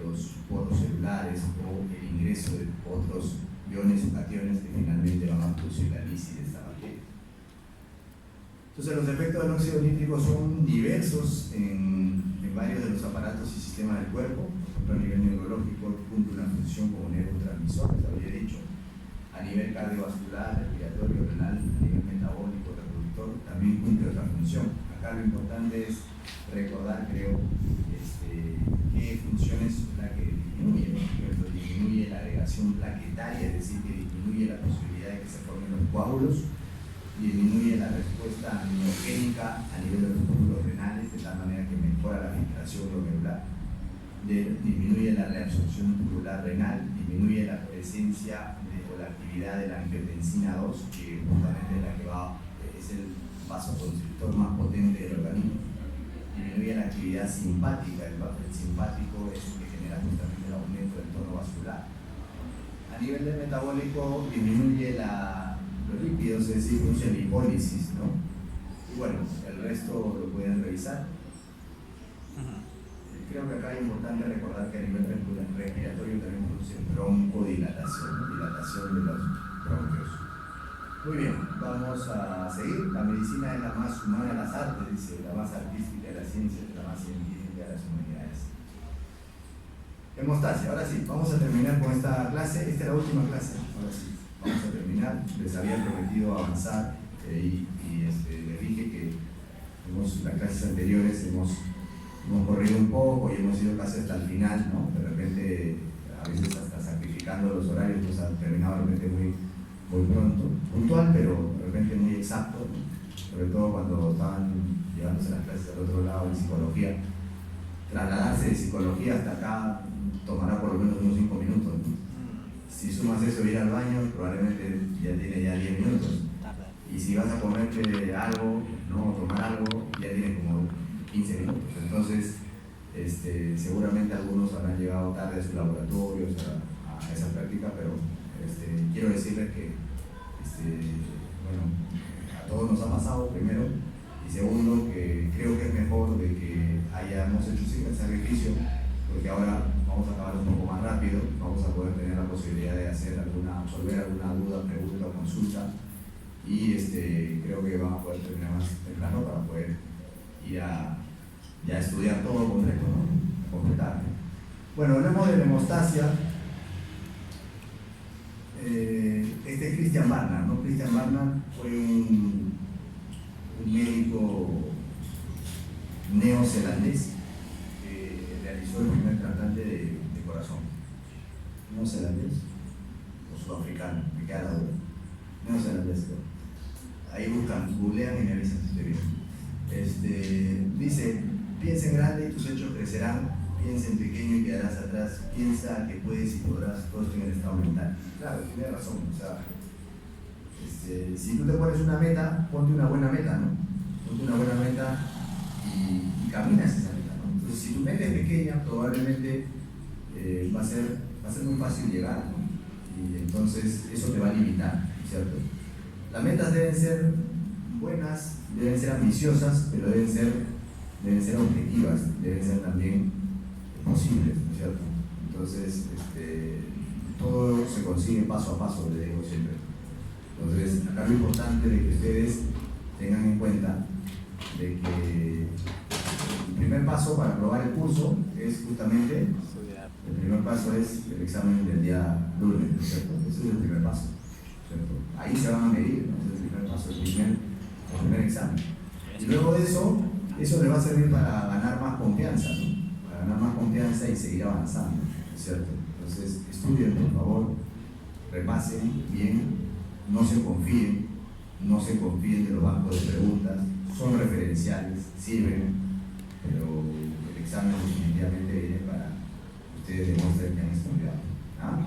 los poros celulares o el ingreso de otros iones o cationes que finalmente van a producir la lisis de esta bacteria. Entonces, los efectos del óxido nítrico son diversos en varios de los aparatos y sistemas del cuerpo. Por ejemplo, a nivel neurológico cumple una función como neurotransmisor, les había dicho. A nivel cardiovascular, respiratorio, renal, a nivel metabólico, reproductor, también cumple otra función. Acá lo importante es recordar, creo, qué funciones es la que disminuye. Por ejemplo, disminuye la agregación plaquetaria, es decir, que disminuye la posibilidad de que se formen los coágulos, disminuye la respuesta aminogénica a nivel de los músculos renales, de tal manera que mejora la filtración glomerular, disminuye la reabsorción tubular renal, disminuye la presencia o la actividad de la angiotensina 2, que justamente es la que es el vasoconstrictor más potente del organismo. Disminuye la actividad simpática, el simpático es el que genera justamente el aumento del tono vascular. A nivel del metabólico, disminuye los lípidos, es decir, produce lipólisis, ¿no? Y bueno, el resto lo pueden revisar. Creo que acá es importante recordar que a nivel respiratorio también produce broncodilatación, dilatación de los bronquios. Muy bien, vamos a seguir. La medicina es la más humana de las artes, dice, la más artística de las ciencias, la más científica de las humanidades. Hemostasia, ahora sí, vamos a terminar con esta clase. Esta es la última clase, ahora sí, vamos a terminar. Les había prometido avanzar les dije que en las clases anteriores hemos corrido un poco y hemos ido casi hasta el final, ¿no? De repente, a veces hasta sacrificando los horarios, pues ha terminado de repente muy pronto, puntual, pero de repente muy exacto, ¿no? Sobre todo cuando estaban llevándose las clases al otro lado de psicología. Trasladarse de psicología hasta acá tomará por lo menos unos 5 minutos, ¿no? Si sumas eso ir al baño, probablemente ya tiene 10 minutos. Y si vas a comerte algo, ¿no? O tomar algo, ya tienes como 15 minutos. Entonces, seguramente algunos habrán llegado tarde a sus laboratorios, a esa práctica, pero quiero decirles que a todos nos ha pasado, primero, y segundo, que creo que es mejor de que hayamos hecho el sacrificio, porque ahora vamos a acabar un poco más rápido, vamos a poder tener la posibilidad de resolver alguna duda, pregunta o consulta, y creo que vamos a poder terminar más temprano para poder ir a estudiar todo completo, ¿no? Completar. Bueno, hablemos de la hemostasia. Este es Christian Barnard, ¿no? Christian Barnard fue un médico neozelandés que realizó el primer trasplante de corazón. ¿Neozelandés o sudafricano? Me queda la duda. Neozelandés. Ahí buscan, googlean y me avisan si esté bien. Dice: piensa en grande y tus hechos crecerán. Piensa en pequeño y quedarás atrás. Piensa que puedes y podrás. Todo esto en el estado mental. Claro, tiene razón. O sea, si tú te pones una meta, ponte una buena meta, ¿no? Ponte una buena meta y caminas esa meta, ¿no? Entonces, si tu meta es pequeña, probablemente va a ser muy fácil llegar, ¿no? Y entonces eso te va a limitar, ¿cierto? Las metas deben ser buenas, deben ser ambiciosas, pero deben ser objetivas, deben ser también posibles, ¿no es cierto? Entonces, todo se consigue paso a paso, le digo siempre. Entonces, acá lo importante de que ustedes tengan en cuenta de que el primer paso para aprobar el curso es justamente, el primer paso es el examen del día lunes, ¿no es cierto? Ese es el primer paso, ¿cierto? Ahí se van a medir, ¿no? Ese es el primer paso, el primer examen. Y luego de eso les va a servir para ganar más confianza, ¿no? Para ganar más confianza y seguir avanzando, ¿no es cierto? Entonces, estudien, por favor, repasen bien, no se confíen de los bancos de preguntas, son referenciales, sirven, pero el examen definitivamente viene para que ustedes demuestren que han estudiado. ¿Ah?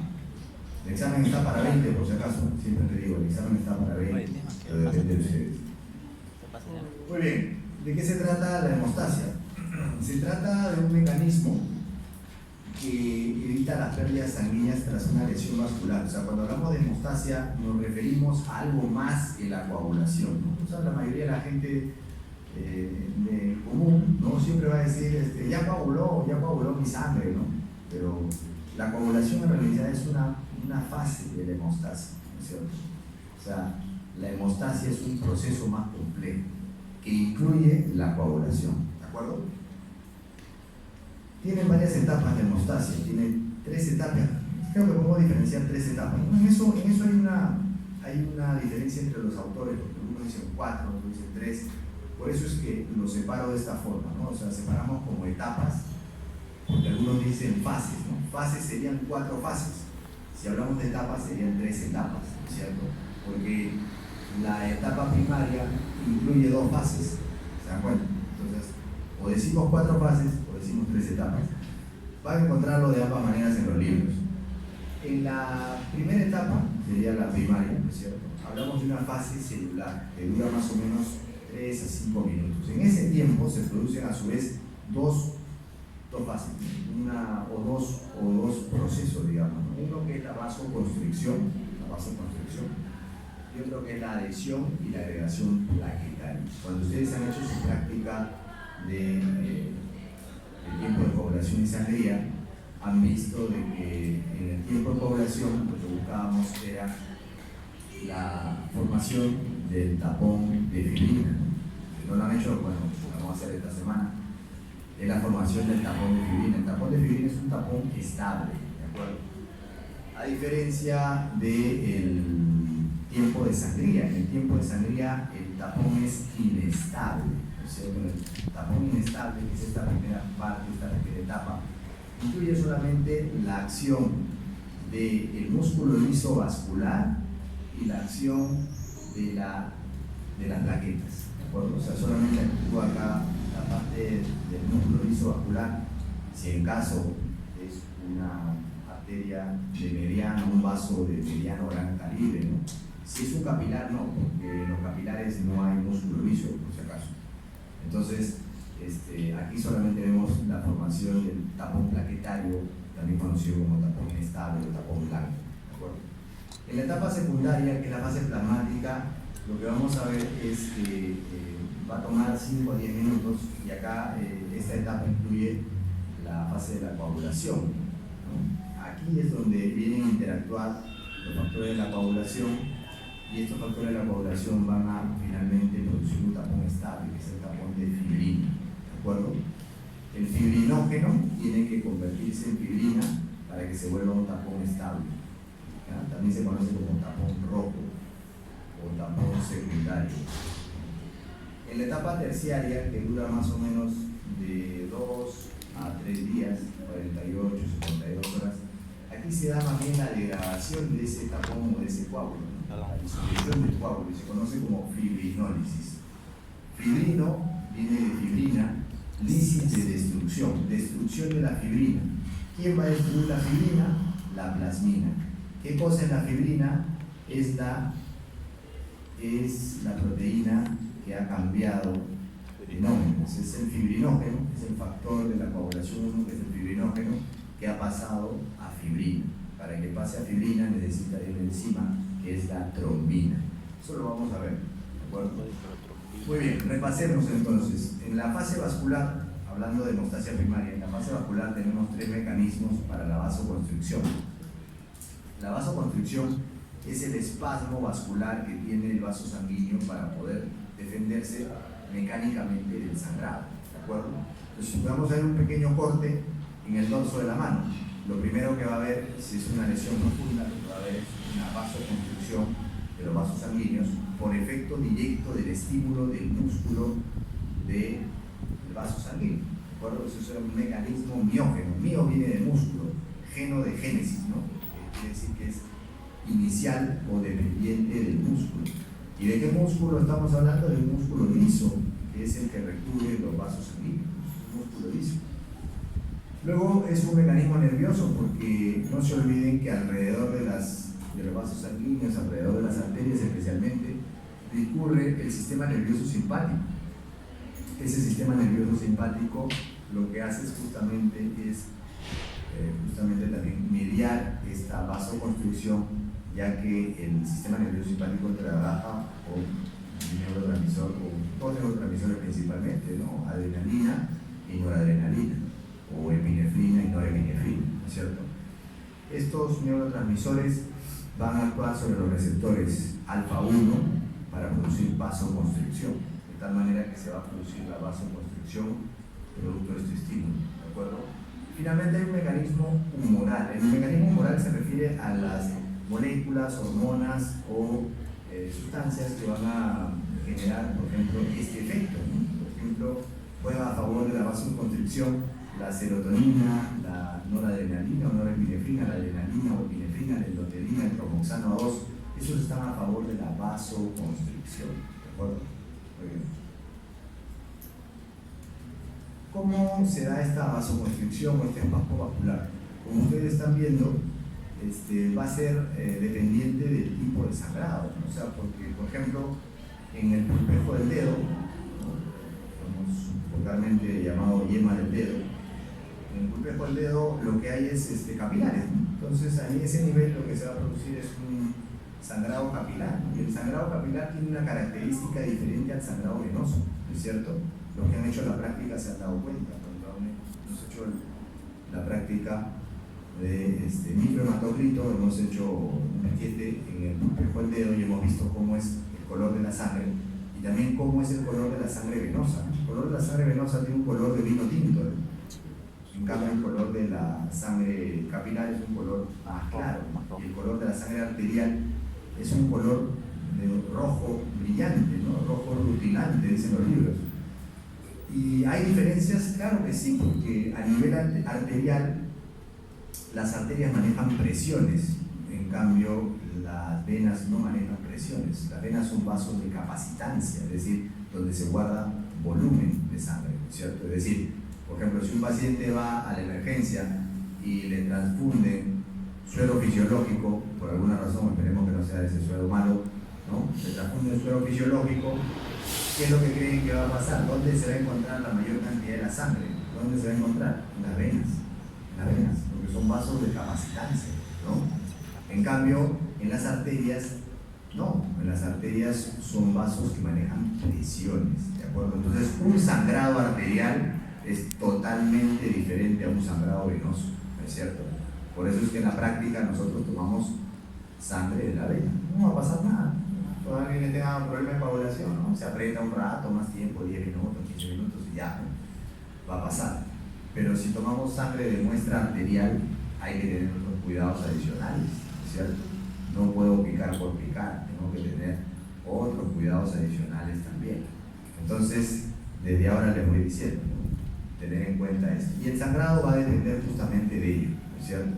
El examen está para 20, por si acaso, siempre te digo, el examen está para 20, pero depende de ustedes. Muy bien, ¿de qué se trata la hemostasia? Se trata de un mecanismo que evita las pérdidas sanguíneas tras una lesión vascular. O sea, cuando hablamos de hemostasia nos referimos a algo más que la coagulación, ¿no? O sea, la mayoría de la gente de común, ¿no? Siempre va a decir, ya coaguló mi sangre, ¿no? Pero la coagulación en realidad es una fase de la hemostasia, ¿no es cierto? O sea, la hemostasia es un proceso más complejo que incluye la coagulación, ¿de acuerdo? Tienen varias etapas de hemostasia, tienen 3 etapas. Creo que podemos diferenciar 3 etapas. En eso hay una diferencia entre los autores, porque algunos dicen 4, otros dicen 3. Por eso es que los separo de esta forma, ¿no? O sea, separamos como etapas, porque algunos dicen fases, ¿no? Fases serían 4 fases. Si hablamos de etapas, serían 3 etapas, ¿cierto? Porque la etapa primaria incluye 2 fases, ¿se dan cuenta? Entonces, o decimos 4 fases, o decimos 3 etapas. Van a encontrarlo de ambas maneras en los libros. En la primera etapa, sería la primaria, ¿no es cierto? Hablamos de una fase celular, que dura más o menos 3 a 5 minutos. En ese tiempo se producen a su vez dos fases, dos procesos, digamos, ¿no? Uno que es la vasoconstricción, y otro que es la adhesión y la agregación plaquetaria. Cuando ustedes han hecho su práctica de tiempo de coagulación y sangría, han visto de que en el tiempo de coagulación lo que buscábamos era la formación del tapón de fibrina. Si no lo han hecho, bueno, lo vamos a hacer esta semana. Es la formación del tapón de fibrina. El tapón de fibrina es un tapón estable, ¿de acuerdo? A diferencia del tiempo de sangría. En el tiempo de sangría el tapón es inestable. ¿No es cierto? El tapón inestable, que es esta primera parte, esta primera etapa, incluye solamente la acción del músculo liso vascular y la acción de las plaquetas, ¿de acuerdo? O sea, solamente actúa acá la parte del músculo liso vascular, si en caso es una arteria de mediano, un vaso de mediano gran calibre, ¿no? Si es un capilar, no, porque en los capilares no hay músculo liso, por si acaso. Entonces, aquí solamente vemos la formación del tapón plaquetario, también conocido como tapón inestable o tapón blanco, ¿de acuerdo? En la etapa secundaria, que es la fase plasmática, lo que vamos a ver es que va a tomar 5 a 10 minutos y acá esta etapa incluye la fase de la coagulación, ¿no? Aquí es donde vienen a interactuar los factores de la coagulación y estos factores de la coagulación van a finalmente producir un tapón estable, que es el tapón de fibrina, ¿de acuerdo? El fibrinógeno tiene que convertirse en fibrina para que se vuelva un tapón estable, ¿ya? También se conoce como tapón rojo o tapón secundario. En la etapa terciaria, que dura más o menos de 2 a 3 días, 48, 72 horas, aquí se da más bien la degradación de ese tapón o de ese coágulo, ¿no? La disolución del coágulo, y se conoce como fibrinólisis. Fibrino viene de fibrina, lisis de destrucción de la fibrina. ¿Quién va a destruir la fibrina? La plasmina. ¿Qué cosa es la fibrina? Es la proteína que ha cambiado de nombre. Es el fibrinógeno, es el factor de la coagulación 1, que es el fibrinógeno, que ha pasado a fibrina. Para que pase a fibrina necesita de una enzima que es la trombina. Eso lo vamos a ver, ¿de acuerdo? Muy bien, repasemos entonces. En la fase vascular, hablando de hemostasia primaria, en la fase vascular tenemos 3 mecanismos para la vasoconstricción. La vasoconstricción es el espasmo vascular que tiene el vaso sanguíneo para poder defenderse mecánicamente del sangrado, ¿de acuerdo? Entonces vamos a ver un pequeño corte en el dorso de la mano. Lo primero que va a haber, si es una lesión profunda, lo que va a haber es una vasoconstricción de los vasos sanguíneos por efecto directo del estímulo del músculo del vaso sanguíneo, ¿de acuerdo? Eso es un mecanismo miógeno. Mio viene de músculo, geno de génesis, ¿no? Quiere decir que es inicial o dependiente del músculo. ¿Y de qué músculo estamos hablando? Del músculo liso, que es el que recubre los vasos sanguíneos, el músculo liso. Luego es un mecanismo nervioso, porque no se olviden que alrededor de los vasos sanguíneos, alrededor de las arterias especialmente, discurre el sistema nervioso simpático. Ese sistema nervioso simpático lo que hace es justamente también mediar esta vasoconstricción, ya que el sistema nervioso simpático trabaja con un neurotransmisor, o dos neurotransmisores principalmente, ¿no? Adrenalina y noradrenalina, o epinefrina y norepinefrina, ¿no es cierto? Estos neurotransmisores van a actuar sobre los receptores alfa 1 para producir vasoconstricción, de tal manera que se va a producir la vasoconstricción producto de este estímulo, ¿de acuerdo? Finalmente hay un mecanismo humoral. El mecanismo humoral se refiere a las moléculas, hormonas o sustancias que van a generar, por ejemplo, este efecto, ¿no? Por ejemplo, juega a favor de la vasoconstricción la serotonina, la noradrenalina o norepinefrina, la adrenalina o epinefrina, la endotelina, el promoxano 2, esos están a favor de la vasoconstricción, ¿de acuerdo? Muy bien. ¿Cómo se da esta vasoconstricción o este espasmo vascular? Como ustedes están viendo, va a ser dependiente del tipo de sangrado, ¿no? O sea, porque, por ejemplo, en el pulpejo del dedo, ¿no? Vulgarmente llamado yema del dedo, en el pulpejo del dedo lo que hay es capilares, ¿no? Entonces, a ese nivel lo que se va a producir es un sangrado capilar, ¿no? Y el sangrado capilar tiene una característica diferente al sangrado venoso, ¿no es cierto? Los que han hecho la práctica se han dado cuenta. Cuando hemos hecho la práctica de microhematocrito, hemos hecho un maquete en el espejo del dedo y hemos visto cómo es el color de la sangre y también cómo es el color de la sangre venosa. El color de la sangre venosa tiene un color de vino tinto, en cambio el color de la sangre capilar es un color más claro y el color de la sangre arterial es un color de rojo brillante, ¿no? Rojo rutilante, dicen los libros. ¿Y hay diferencias? Claro que sí, porque a nivel arterial las arterias manejan presiones, en cambio las venas no manejan presiones. Las venas son vasos de capacitancia, es decir, donde se guarda volumen de sangre, ¿cierto? Es decir, por ejemplo, si un paciente va a la emergencia y le transfunden suero fisiológico, por alguna razón, esperemos que no sea ese suero malo, ¿no? Le transfunden suero fisiológico, ¿qué es lo que creen que va a pasar? ¿Dónde se va a encontrar la mayor cantidad de la sangre? ¿Dónde se va a encontrar? En las venas. En las venas, porque son vasos de capacitancia, ¿no? En cambio, en las arterias, no. En las arterias son vasos que manejan presiones, ¿de acuerdo? Entonces, un sangrado arterial es totalmente diferente a un sangrado venoso, ¿no es cierto? Por eso es que en la práctica nosotros tomamos sangre de la vena. No va a pasar nada. Todo alguien que tenga un problema de coagulación, ¿no? Se aprieta un rato, más tiempo, 10 minutos, 15 minutos y ya, ¿no? Va a pasar. Pero si tomamos sangre de muestra arterial, hay que tener otros cuidados adicionales, ¿cierto? No puedo picar por picar, tengo que tener otros cuidados adicionales también. Entonces, desde ahora les voy diciendo, ¿no? Tener en cuenta esto. Y el sangrado va a depender justamente de ello, ¿cierto?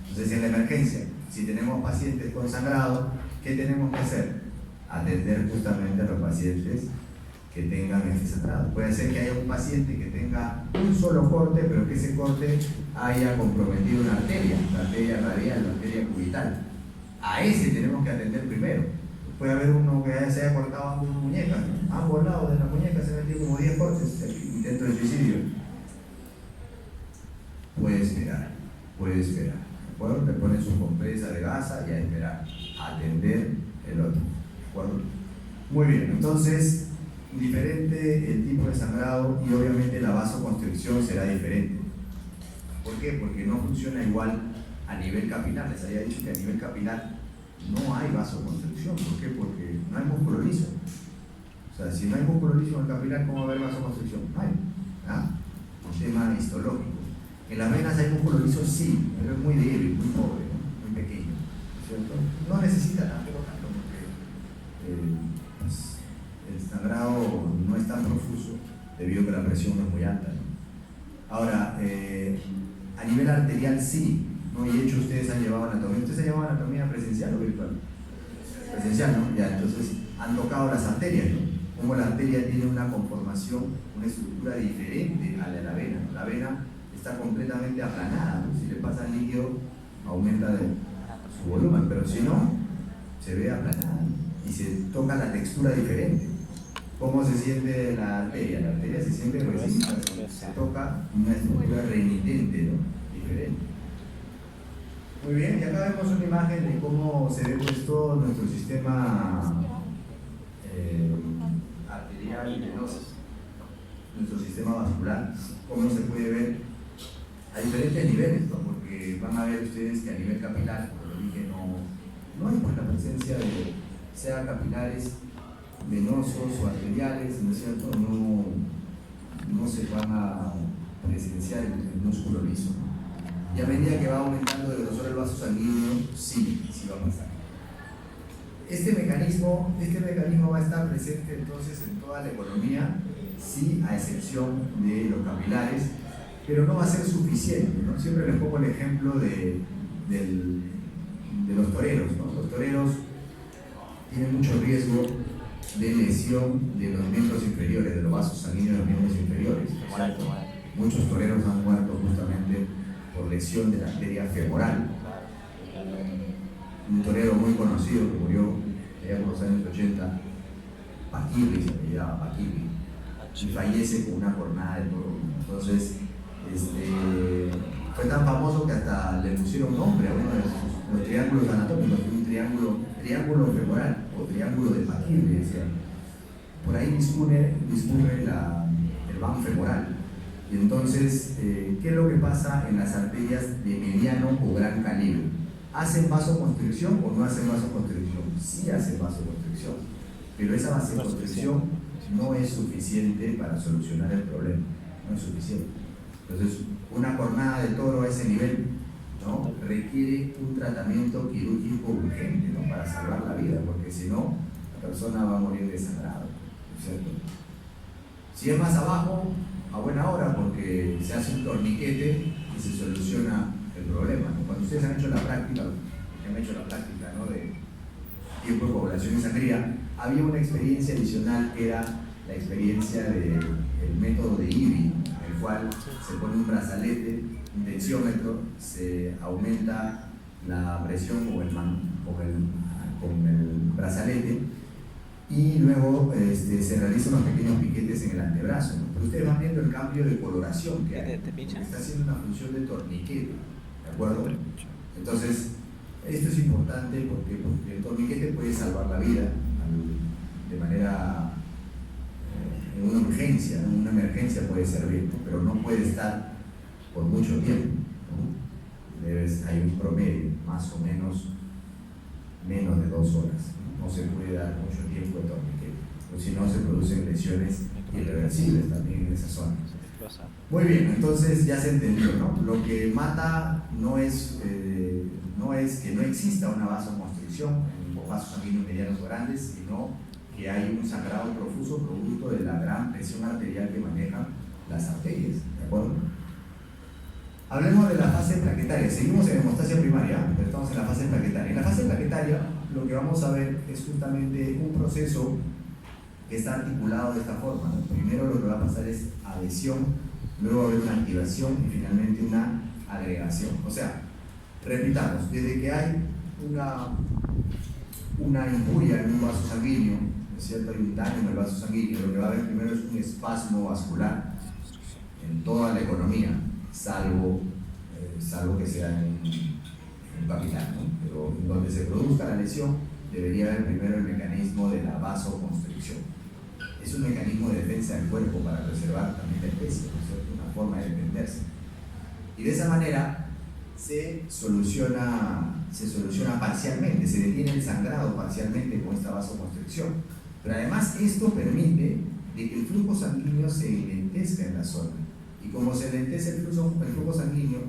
Entonces, en la emergencia, si tenemos pacientes con sangrado, ¿qué tenemos que hacer? Atender justamente a los pacientes que tengan este sangrado. Puede ser que haya un paciente que tenga un solo corte, pero que ese corte haya comprometido una arteria, la arteria radial, la arteria cubital. A ese tenemos que atender primero. Puede haber uno que se haya cortado ambas muñecas, ¿no? Ambos lados de la muñeca se metió como 10 cortes, intento de suicidio. Puede esperar, ¿de acuerdo? Le ponen su compresa de gasa y a esperar, a atender el otro, ¿de acuerdo? Muy bien, entonces, diferente el tipo de sangrado y obviamente la vasoconstricción será diferente. ¿Por qué? Porque no funciona igual a nivel capilar. Les había dicho que a nivel capilar no hay vasoconstricción. ¿Por qué? Porque no hay músculo liso. O sea, si no hay músculo liso en el capilar, ¿cómo va a haber vasoconstricción? No hay. ¿Ah? Un tema histológico. En las venas hay músculo liso, sí, pero es muy débil, muy pobre, ¿no? Muy pequeño, ¿cierto? No necesita tampoco tanto porque pues, el sangrado no es tan profuso debido a que la presión no es muy alta, ¿no? Ahora, a nivel arterial sí, ¿no? Y de hecho ustedes han llevado anatomía. ¿Ustedes han llevado anatomía presencial o virtual? Presencial, ¿no? Ya, entonces han tocado las arterias, ¿no? Como la arteria tiene una conformación, una estructura diferente a la de la vena, ¿no? La vena está completamente aplanada, ¿no? Si le pasa líquido, aumenta su volumen, pero si no, se ve aplanada, ¿no? Y se toca la textura diferente. ¿Cómo se siente la arteria? La arteria se siente resistente, se toca una estructura remitente, ¿no? Diferente. Muy bien, y acá vemos una imagen de cómo se ve pues todo nuestro sistema arterial y venoso, nuestro sistema vascular, cómo se puede ver a diferentes niveles, ¿no? Porque van a ver ustedes que a nivel capilar, como lo dije, no hay pues la presencia de, sea capilares venosos o arteriales, ¿no es cierto? No se van a presenciar el músculo liso, ¿no? Y a medida que va aumentando el grosor del vaso sanguíneo, sí va a pasar. Este mecanismo va a estar presente entonces en toda la economía, sí, a excepción de los capilares, pero no va a ser suficiente, ¿no? Siempre les pongo el ejemplo de los toreros, ¿no? Los toreros tienen mucho riesgo de lesión de los miembros inferiores, de los vasos sanguíneos de los miembros inferiores, ¿cierto? Muchos toreros han muerto justamente por lesión de la arteria femoral. Un torero muy conocido que murió allá por los años 80, Paquirri, se apellidaba Paquirri, y fallece con una cornada de toro. Entonces, fue tan famoso que hasta le pusieron nombre a uno de los triángulos anatómicos, un triángulo femoral o triángulo de Paquirri, decían. Por ahí discurre el van femoral. Y entonces, ¿qué es lo que pasa en las arterias de mediano o gran calibre? ¿Hacen vasoconstricción o no hacen vasoconstricción? Sí hacen vasoconstricción, pero esa vasoconstricción no es suficiente para solucionar el problema, no es suficiente. Entonces, una cornada de toro a ese nivel, ¿no?, requiere un tratamiento quirúrgico urgente, ¿no?, para salvar la vida, porque si no, la persona va a morir desangrada, ¿cierto? Si es más abajo, a buena hora, porque se hace un torniquete y se soluciona el problema, ¿no? Cuando ustedes han hecho la práctica, ¿no?, de tiempo de coagulación y sangría, había una experiencia adicional que era la experiencia del método de IBI, en el cual se pone un brazalete, un tensiómetro, se aumenta la presión con el brazalete y luego se realizan unos pequeños piquetes en el antebrazo, ¿no? Pero ustedes van viendo el cambio de coloración que hay, porque está haciendo una función de torniquete, ¿de acuerdo? Entonces, esto es importante porque el torniquete puede salvar la vida de manera, en una urgencia, en una emergencia puede servir, ¿no?, pero no puede estar por mucho tiempo, ¿no? Hay un promedio, más o menos de 2 horas. No se puede dar mucho tiempo de torniquete, porque si no se producen lesiones irreversibles también en esa zona. Muy bien, entonces ya se entendió, ¿no? Lo que mata no es que no exista una vasoconstricción en los vasos sanguíneos medianos o grandes, sino que hay un sangrado profuso producto de la gran presión arterial que manejan las arterias, ¿de acuerdo? Hablemos de la fase plaquetaria. Seguimos en hemostasia primaria, pero estamos en la fase plaquetaria. En la fase plaquetaria lo que vamos a ver es justamente un proceso que está articulado de esta forma, ¿no? Primero lo que va a pasar es adhesión, luego va a haber una activación y finalmente una agregación. O sea, repitamos, desde que hay una injuria en un vaso sanguíneo, ¿no es cierto?, hay un daño en el vaso sanguíneo, lo que va a haber primero es un espasmo vascular en toda la economía, salvo que sea en un capilar, ¿no? Pero en donde se produzca la lesión debería haber primero el mecanismo de la vasoconstricción. Es un mecanismo de defensa del cuerpo para preservar también la especie, ¿no es cierto?, una forma de defenderse. Y de esa manera se soluciona parcialmente, se detiene el sangrado parcialmente con esta vasoconstricción. Pero además esto permite de que el flujo sanguíneo se enlentezca en la zona. Y como se enlentece el flujo sanguíneo,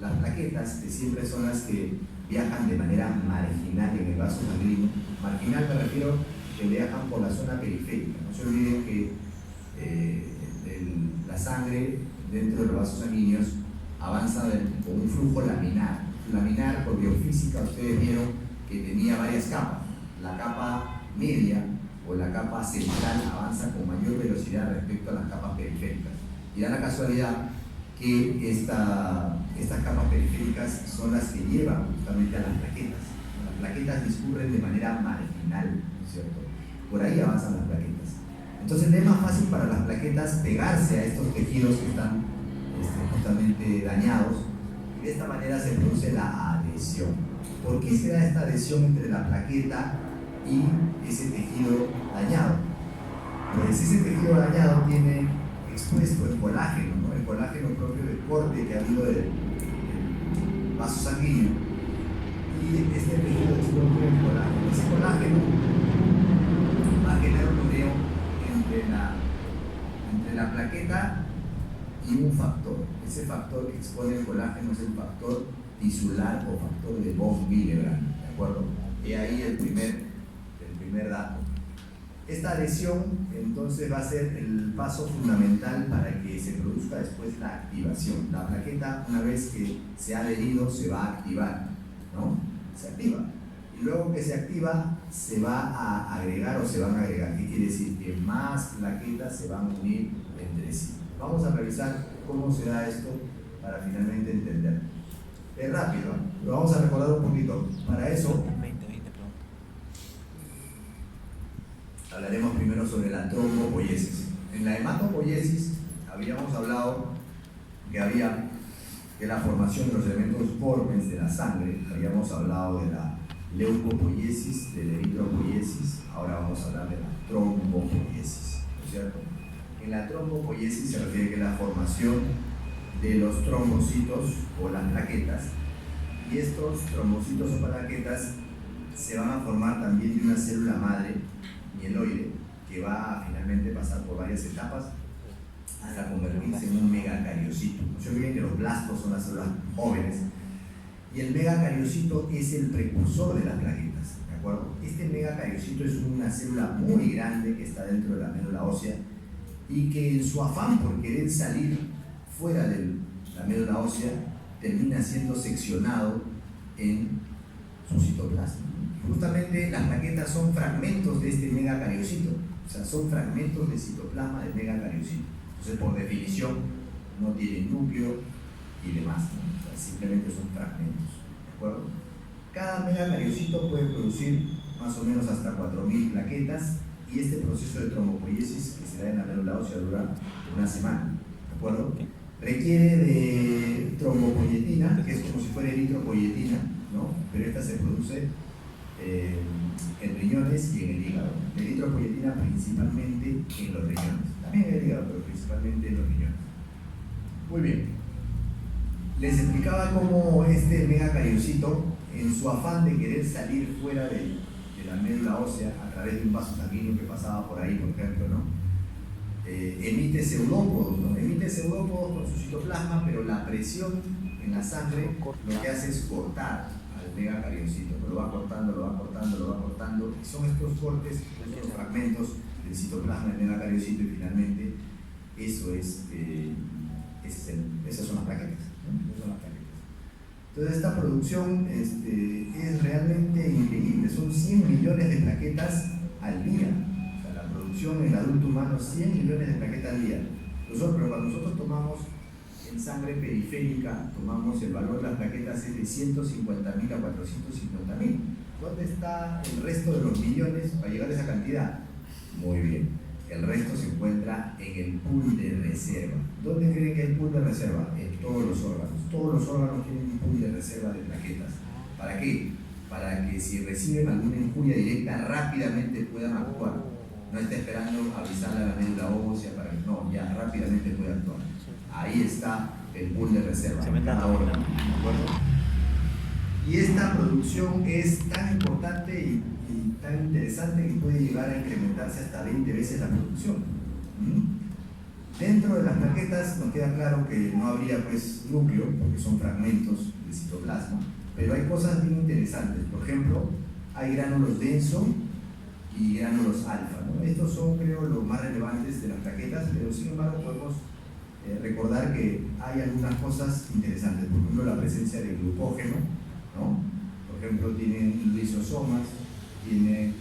las plaquetas, que siempre son las que viajan de manera marginal en el vaso sanguíneo, marginal me refiero que viajan por la zona periférica. No se olviden que la sangre dentro de los vasos sanguíneos avanza con un flujo laminar. Laminar, por biofísica, ustedes vieron que tenía varias capas. La capa media o la capa central avanza con mayor velocidad respecto a las capas periféricas. Y da la casualidad que estas capas periféricas son las que llevan justamente a las plaquetas. Las plaquetas discurren de manera marginal, ¿no es cierto? Por ahí avanzan las plaquetas. Entonces es más fácil para las plaquetas pegarse a estos tejidos que están justamente dañados, y de esta manera se produce la adhesión. ¿Por qué se da esta adhesión entre la plaqueta y ese tejido dañado? Pues ese tejido dañado tiene expuesto el colágeno, ¿no?, el colágeno propio del corte que ha habido del vaso sanguíneo, y este tejido propio del colágeno. Ese colágeno va a generar un unión entre la plaqueta y un factor. Ese factor que expone el colágeno es el factor tisular o factor de von Willebrand, ¿de acuerdo? Y ahí el primer dato. Esta adhesión entonces va a ser el paso fundamental para que se produzca después la activación. La plaqueta, una vez que se ha adherido, se va a activar, ¿no? Se activa. Y luego que se activa, se va a agregar o se van a agregar. ¿Qué quiere decir? Que más plaquetas se van a unir entre sí. Vamos a revisar cómo se da esto para finalmente entender. Es rápido, lo vamos a recordar un poquito. Para eso, hablaremos primero sobre la trombopoiesis. En la hematopoiesis habíamos hablado que la formación de los elementos formes de la sangre, habíamos hablado de la leucopoiesis, de la eritropoiesis, ahora vamos a hablar de la trombopoiesis, ¿no es cierto? En la trombopoiesis se refiere que es la formación de los trombocitos o las plaquetas, y estos trombocitos o plaquetas se van a formar también de una célula madre mieloide que va a finalmente pasar por varias etapas hasta convertirse en un megacariocito. No se olviden que los blastos son las células jóvenes y el megacariocito es el precursor de las plaquetas, ¿de acuerdo? Este megacariocito es una célula muy grande que está dentro de la médula ósea y que en su afán por querer salir fuera de la médula ósea termina siendo seccionado en su citoplasma. Justamente las plaquetas son fragmentos de este megacariocito, o sea, son fragmentos de citoplasma del megacariocito. Entonces, por definición, no tienen núcleo y demás, ¿no? O sea, simplemente son fragmentos, ¿de acuerdo? Cada megacariocito puede producir más o menos hasta 4.000 plaquetas, y este proceso de trombopoiesis que se da en la médula ósea dura una semana, ¿de acuerdo? Requiere de trombopoietina, que es como si fuera eritropoietina, ¿no? Pero esta se produce en riñones y en el hígado. La eritropoietina principalmente en los riñones, también en el hígado, pero principalmente en los riñones. Muy bien. Les explicaba cómo este megacariocito, en su afán de querer salir fuera de la médula ósea a través de un vaso sanguíneo que pasaba por ahí, por ejemplo, ¿no? Emite pseudópodos, ¿no? Emite pseudópodos con su citoplasma, pero la presión en la sangre lo que hace es cortar al megacariocito, lo va cortando, lo va cortando, lo va cortando, y son estos cortes, estos fragmentos del citoplasma del megacariocito, y finalmente eso es, esas son las plaquetas, ¿no? Esas son las plaquetas. Entonces esta producción es realmente increíble, son 100 millones de plaquetas al día. La producción en el adulto humano, 100 millones de plaquetas al día. Pero cuando nosotros tomamos en sangre periférica, tomamos el valor de las plaquetas es de 150.000 a 450.000. ¿Dónde está el resto de los millones para llegar a esa cantidad? Muy bien, el resto se encuentra en el pool de reserva. ¿Dónde creen que hay pool de reserva? En todos los órganos. Todos los órganos tienen un pool de reserva de plaquetas. ¿Para qué? Para que si reciben alguna injuria directa rápidamente puedan actuar. No está esperando avisarle a la médula ósea para que no, ya rápidamente puede actuar. Ahí está el pool de reserva en cada órgano, ¿de acuerdo? Y esta producción es tan importante y tan interesante que puede llegar a incrementarse hasta 20 veces la producción. Dentro de las plaquetas nos queda claro que no habría pues núcleo, porque son fragmentos de citoplasma, pero hay cosas bien interesantes. Por ejemplo, hay gránulos denso y gránulos alfa, ¿no? Estos son, creo, los más relevantes de las plaquetas, pero sin embargo podemos recordar que hay algunas cosas interesantes. Por ejemplo, la presencia de glucógeno, ¿no? Por ejemplo, tienen lisosomas, tiene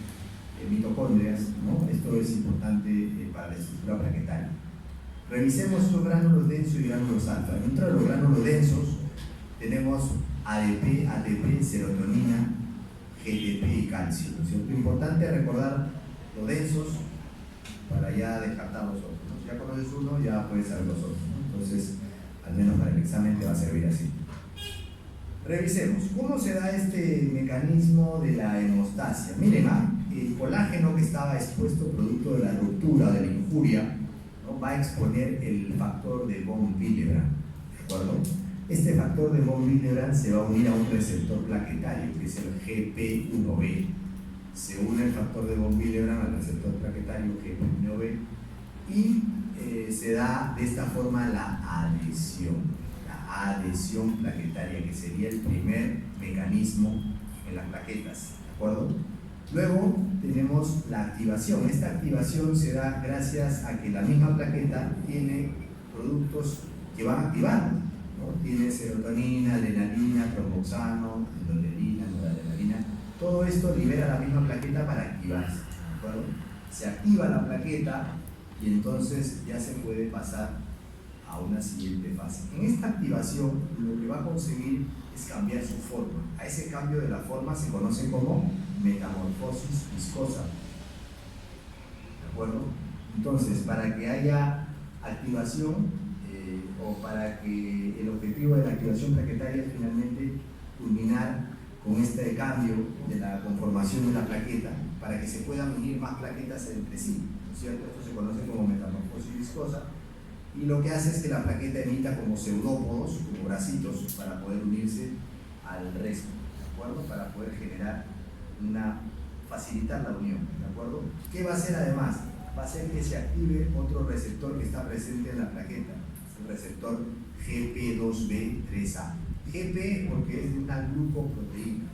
mitocondrias, ¿no? Esto es importante para la estructura plaquetaria. Revisemos los gránulos densos y gránulos alfa. Dentro de los gránulos densos tenemos ADP, ATP, serotonina, GTP y calcio, ¿no es cierto? Importante recordar los densos para ya descartar los otros, ¿no? Si ya conoces uno, ya puedes saber los otros, ¿no? Entonces, al menos para el examen te va a servir así. Revisemos, ¿cómo se da este mecanismo de la hemostasia? Miren, el colágeno que estaba expuesto producto de la ruptura, de la injuria, ¿no? Va a exponer el factor de von Willebrand, ¿de acuerdo? Este factor de von Willebrand se va a unir a un receptor plaquetario, que es el GP1B. Se une el factor de von Willebrand al receptor plaquetario GP1B y se da de esta forma la adhesión plaquetaria, que sería el primer mecanismo en las plaquetas, ¿de acuerdo? Luego tenemos la activación. Esta activación se da gracias a que la misma plaqueta tiene productos que van a activar, ¿no? Tiene serotonina, adrenalina, tromboxano, endorfina, noradrenalina. Todo esto libera la misma plaqueta para activarse, ¿de acuerdo? Se activa la plaqueta y entonces ya se puede pasar a una siguiente fase. En esta activación lo que va a conseguir es cambiar su forma. A ese cambio de la forma se conoce como metamorfosis viscosa, ¿de acuerdo? Entonces, para que haya activación o para que el objetivo de la activación plaquetaria es finalmente culminar con este cambio de la conformación de la plaqueta, para que se puedan unir más plaquetas entre sí, ¿no es cierto? Esto se conoce como metamorfosis viscosa, y lo que hace es que la plaqueta emita como pseudópodos, como bracitos, para poder unirse al resto, ¿de acuerdo? Para poder generar facilitar la unión, ¿de acuerdo? ¿Qué va a hacer además? Va a hacer que se active otro receptor que está presente en la plaqueta, el receptor GP2B3A. GP porque es de una glucoproteína,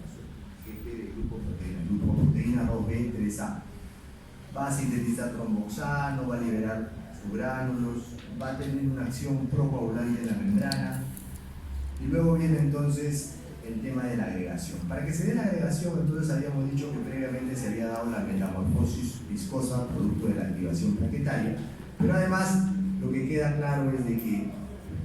GP de glucoproteína 2B3A. Va a sintetizar tromboxano, va a liberar subgránulos, va a tener una acción procoagulante en la membrana, y luego viene entonces el tema de la agregación. Para que se dé la agregación, entonces habíamos dicho que previamente se había dado la metamorfosis viscosa producto de la activación plaquetaria, pero además lo que queda claro es de que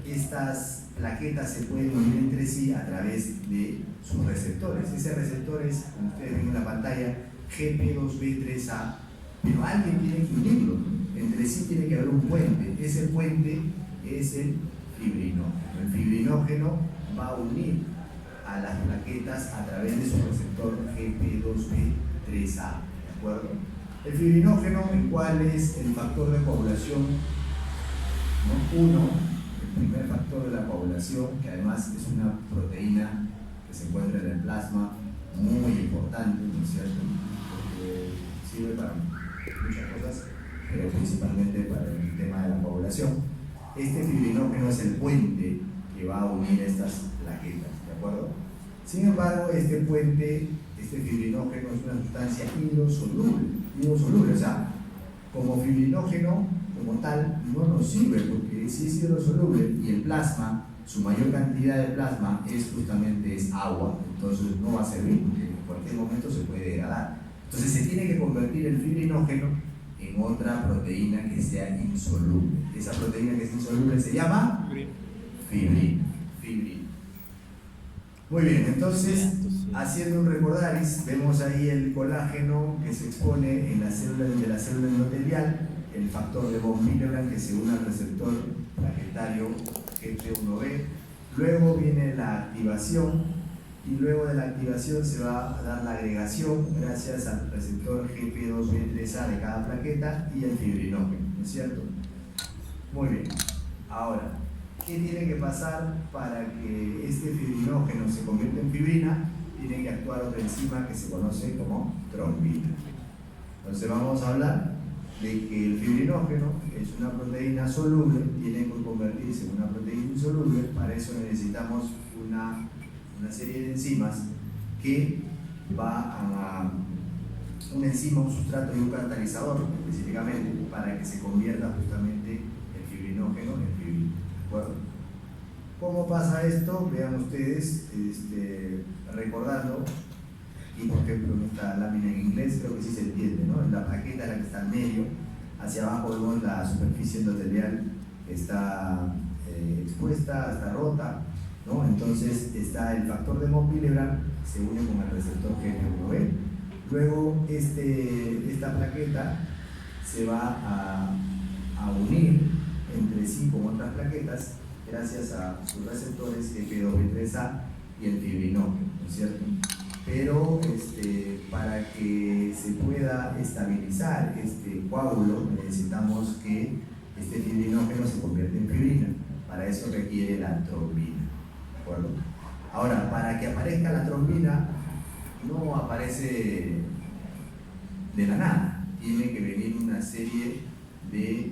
estas plaquetas se pueden unir entre sí a través de sus receptores. Ese receptor es, como ustedes ven en la pantalla, GP2B3A, pero alguien tiene que unirlo, entre sí tiene que haber un puente. Ese puente es el fibrinógeno. El fibrinógeno va a unir a las plaquetas a través de su receptor GP2B3A, ¿de acuerdo? El fibrinógeno, el cual es el factor de coagulación, ¿no? 1, el primer factor de la coagulación, que además es una proteína que se encuentra en el plasma, muy importante, ¿no es cierto? Porque sirve para muchas cosas, pero principalmente para el tema de la coagulación. Este fibrinógeno es el puente que va a unir estas plaquetas, ¿de acuerdo? Sin embargo, este puente, este fibrinógeno es una sustancia hidrosoluble, o sea, como fibrinógeno como tal no nos sirve, porque si es hidrosoluble y el plasma, su mayor cantidad de plasma es agua, entonces no va a servir, porque en cualquier momento se puede degradar. Entonces se tiene que convertir el fibrinógeno en otra proteína que sea insoluble. Esa proteína que es insoluble se llama fibrina. Muy bien, entonces, haciendo un recordaris, vemos ahí el colágeno que se expone en la célula de la célula endotelial, el factor de von Willebrand que se une al receptor plaquetario GP1B. Luego viene la activación, y luego de la activación se va a dar la agregación gracias al receptor GP2B3A de cada plaqueta y el fibrinógeno, ¿no es cierto? Muy bien. Ahora, ¿qué tiene que pasar para que este fibrinógeno se convierta en fibrina? Tiene que actuar otra enzima que se conoce como trombina. Entonces vamos a hablar de que el fibrinógeno es una proteína soluble, tiene que convertirse en una proteína insoluble. Para eso necesitamos una serie de enzimas que va a una enzima, un sustrato y un catalizador específicamente para que se convierta justamente el fibrinógeno en fibrina. ¿De acuerdo? ¿Cómo pasa esto? Vean ustedes, recordando, aquí por ejemplo en esta lámina en inglés creo que sí se entiende, ¿no? En la plaqueta, la que está en medio, hacia abajo vemos la superficie endotelial que está expuesta, está rota, ¿no? Entonces está el factor de von Willebrand, se une con el receptor GP1B. Luego esta plaqueta se va a unir entre sí con otras plaquetas gracias a sus receptores GP2B3A y el fibrinógeno, ¿no es cierto? Pero para que se pueda estabilizar este coágulo necesitamos que este fibrinógeno se convierta en fibrina. Para eso requiere la trombina, ¿de acuerdo? Ahora, para que aparezca la trombina no aparece de la nada, tiene que venir una serie de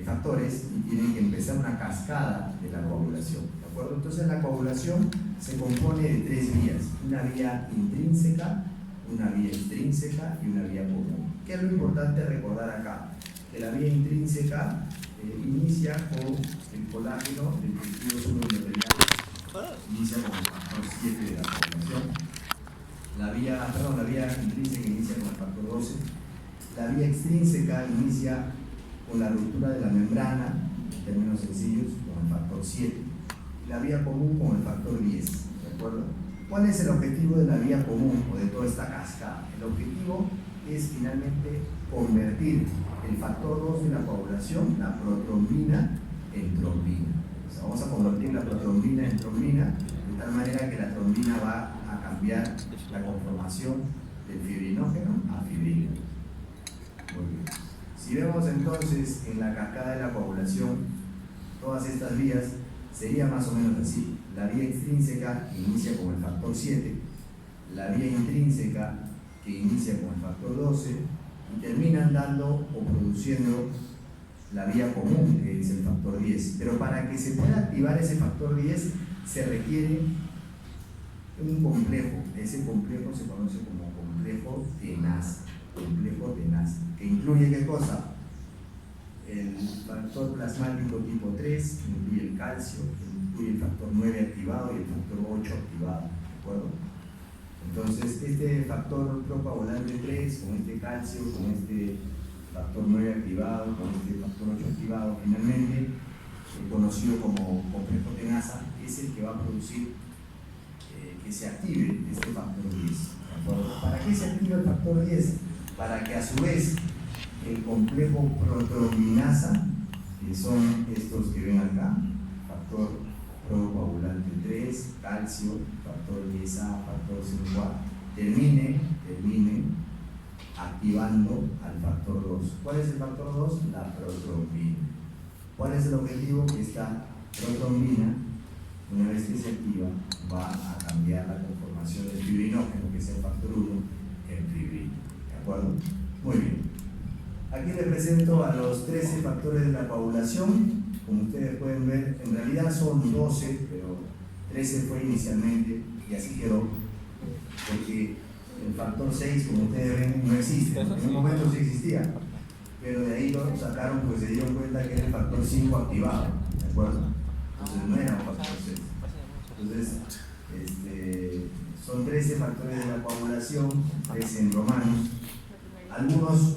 factores y tiene que empezar una cascada de la coagulación, ¿de acuerdo? Entonces la coagulación se compone de 3 vías, una vía intrínseca, una vía extrínseca y una vía común. ¿Qué es lo importante recordar acá? Que la vía intrínseca inicia con el colágeno del tejido endotelial, inicia con el factor 7 de la coagulación. La vía intrínseca inicia con el factor 12. La vía extrínseca inicia con la ruptura de la membrana, en términos sencillos, con el factor 7. Y la vía común con el factor 10, ¿de acuerdo? ¿Cuál es el objetivo de la vía común o de toda esta cascada? El objetivo es finalmente convertir el factor 2 de la coagulación, la protrombina, en trombina. O sea, vamos a convertir la protrombina en trombina de tal manera que la trombina va a cambiar la conformación del fibrinógeno a fibrina. Muy bien. Si vemos entonces en la cascada de la coagulación, todas estas vías sería más o menos así. La vía extrínseca que inicia con el factor 7, la vía intrínseca que inicia con el factor 12 y terminan dando o produciendo la vía común, que es el factor 10. Pero para que se pueda activar ese factor 10 se requiere un complejo. Ese complejo se conoce como complejo tenaz. Complejo tenaz, que incluye ¿qué cosa? El factor plasmático tipo 3, incluye el calcio, incluye el factor 9 activado y el factor 8 activado, ¿de acuerdo? Entonces, este factor procoagulante 3, con este calcio, con este factor 9 activado, con este factor 8 activado, finalmente, conocido como complejo tenaza, es el que va a producir que se active este factor 10, ¿de acuerdo? ¿Para qué se activa el factor 10? Para que a su vez el complejo protrombinasa, que son estos que ven acá, factor procoagulante 3, calcio, factor 10A, factor 5A, termine activando al factor 2. ¿Cuál es el factor 2? La protrombina. ¿Cuál es el objetivo? Que esta protrombina, una vez que se activa, va a cambiar la conformación del fibrinógeno, que es el factor 1, en fibrina. ¿De acuerdo? Muy bien. Aquí les presento a los 13 factores de la coagulación. Como ustedes pueden ver, en realidad son 12, pero 13 fue inicialmente y así quedó. Porque el factor 6, como ustedes ven, no existe. En un momento sí existía, pero de ahí lo sacaron porque se dieron cuenta que era el factor 5 activado. ¿De acuerdo? Entonces no era un factor 6. Entonces, son 13 factores de la coagulación, 13 en romanos. Algunos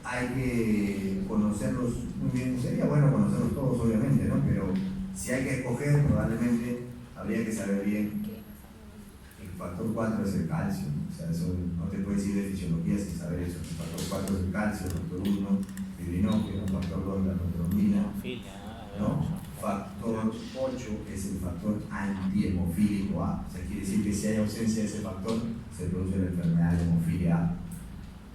hay que conocerlos muy bien, sería bueno conocerlos todos obviamente, ¿no? Pero si hay que escoger, probablemente habría que saber bien. El factor 4 es el calcio, o sea, eso no te puedes ir de fisiología sin saber eso. El factor 4 es el calcio, el factor 1, fibrinógeno, el factor 2, la protrombina, ¿no? Factor 8 es el factor antihemofílico A, o sea, quiere decir que si hay ausencia de ese factor, se produce la enfermedad de hemofilia A.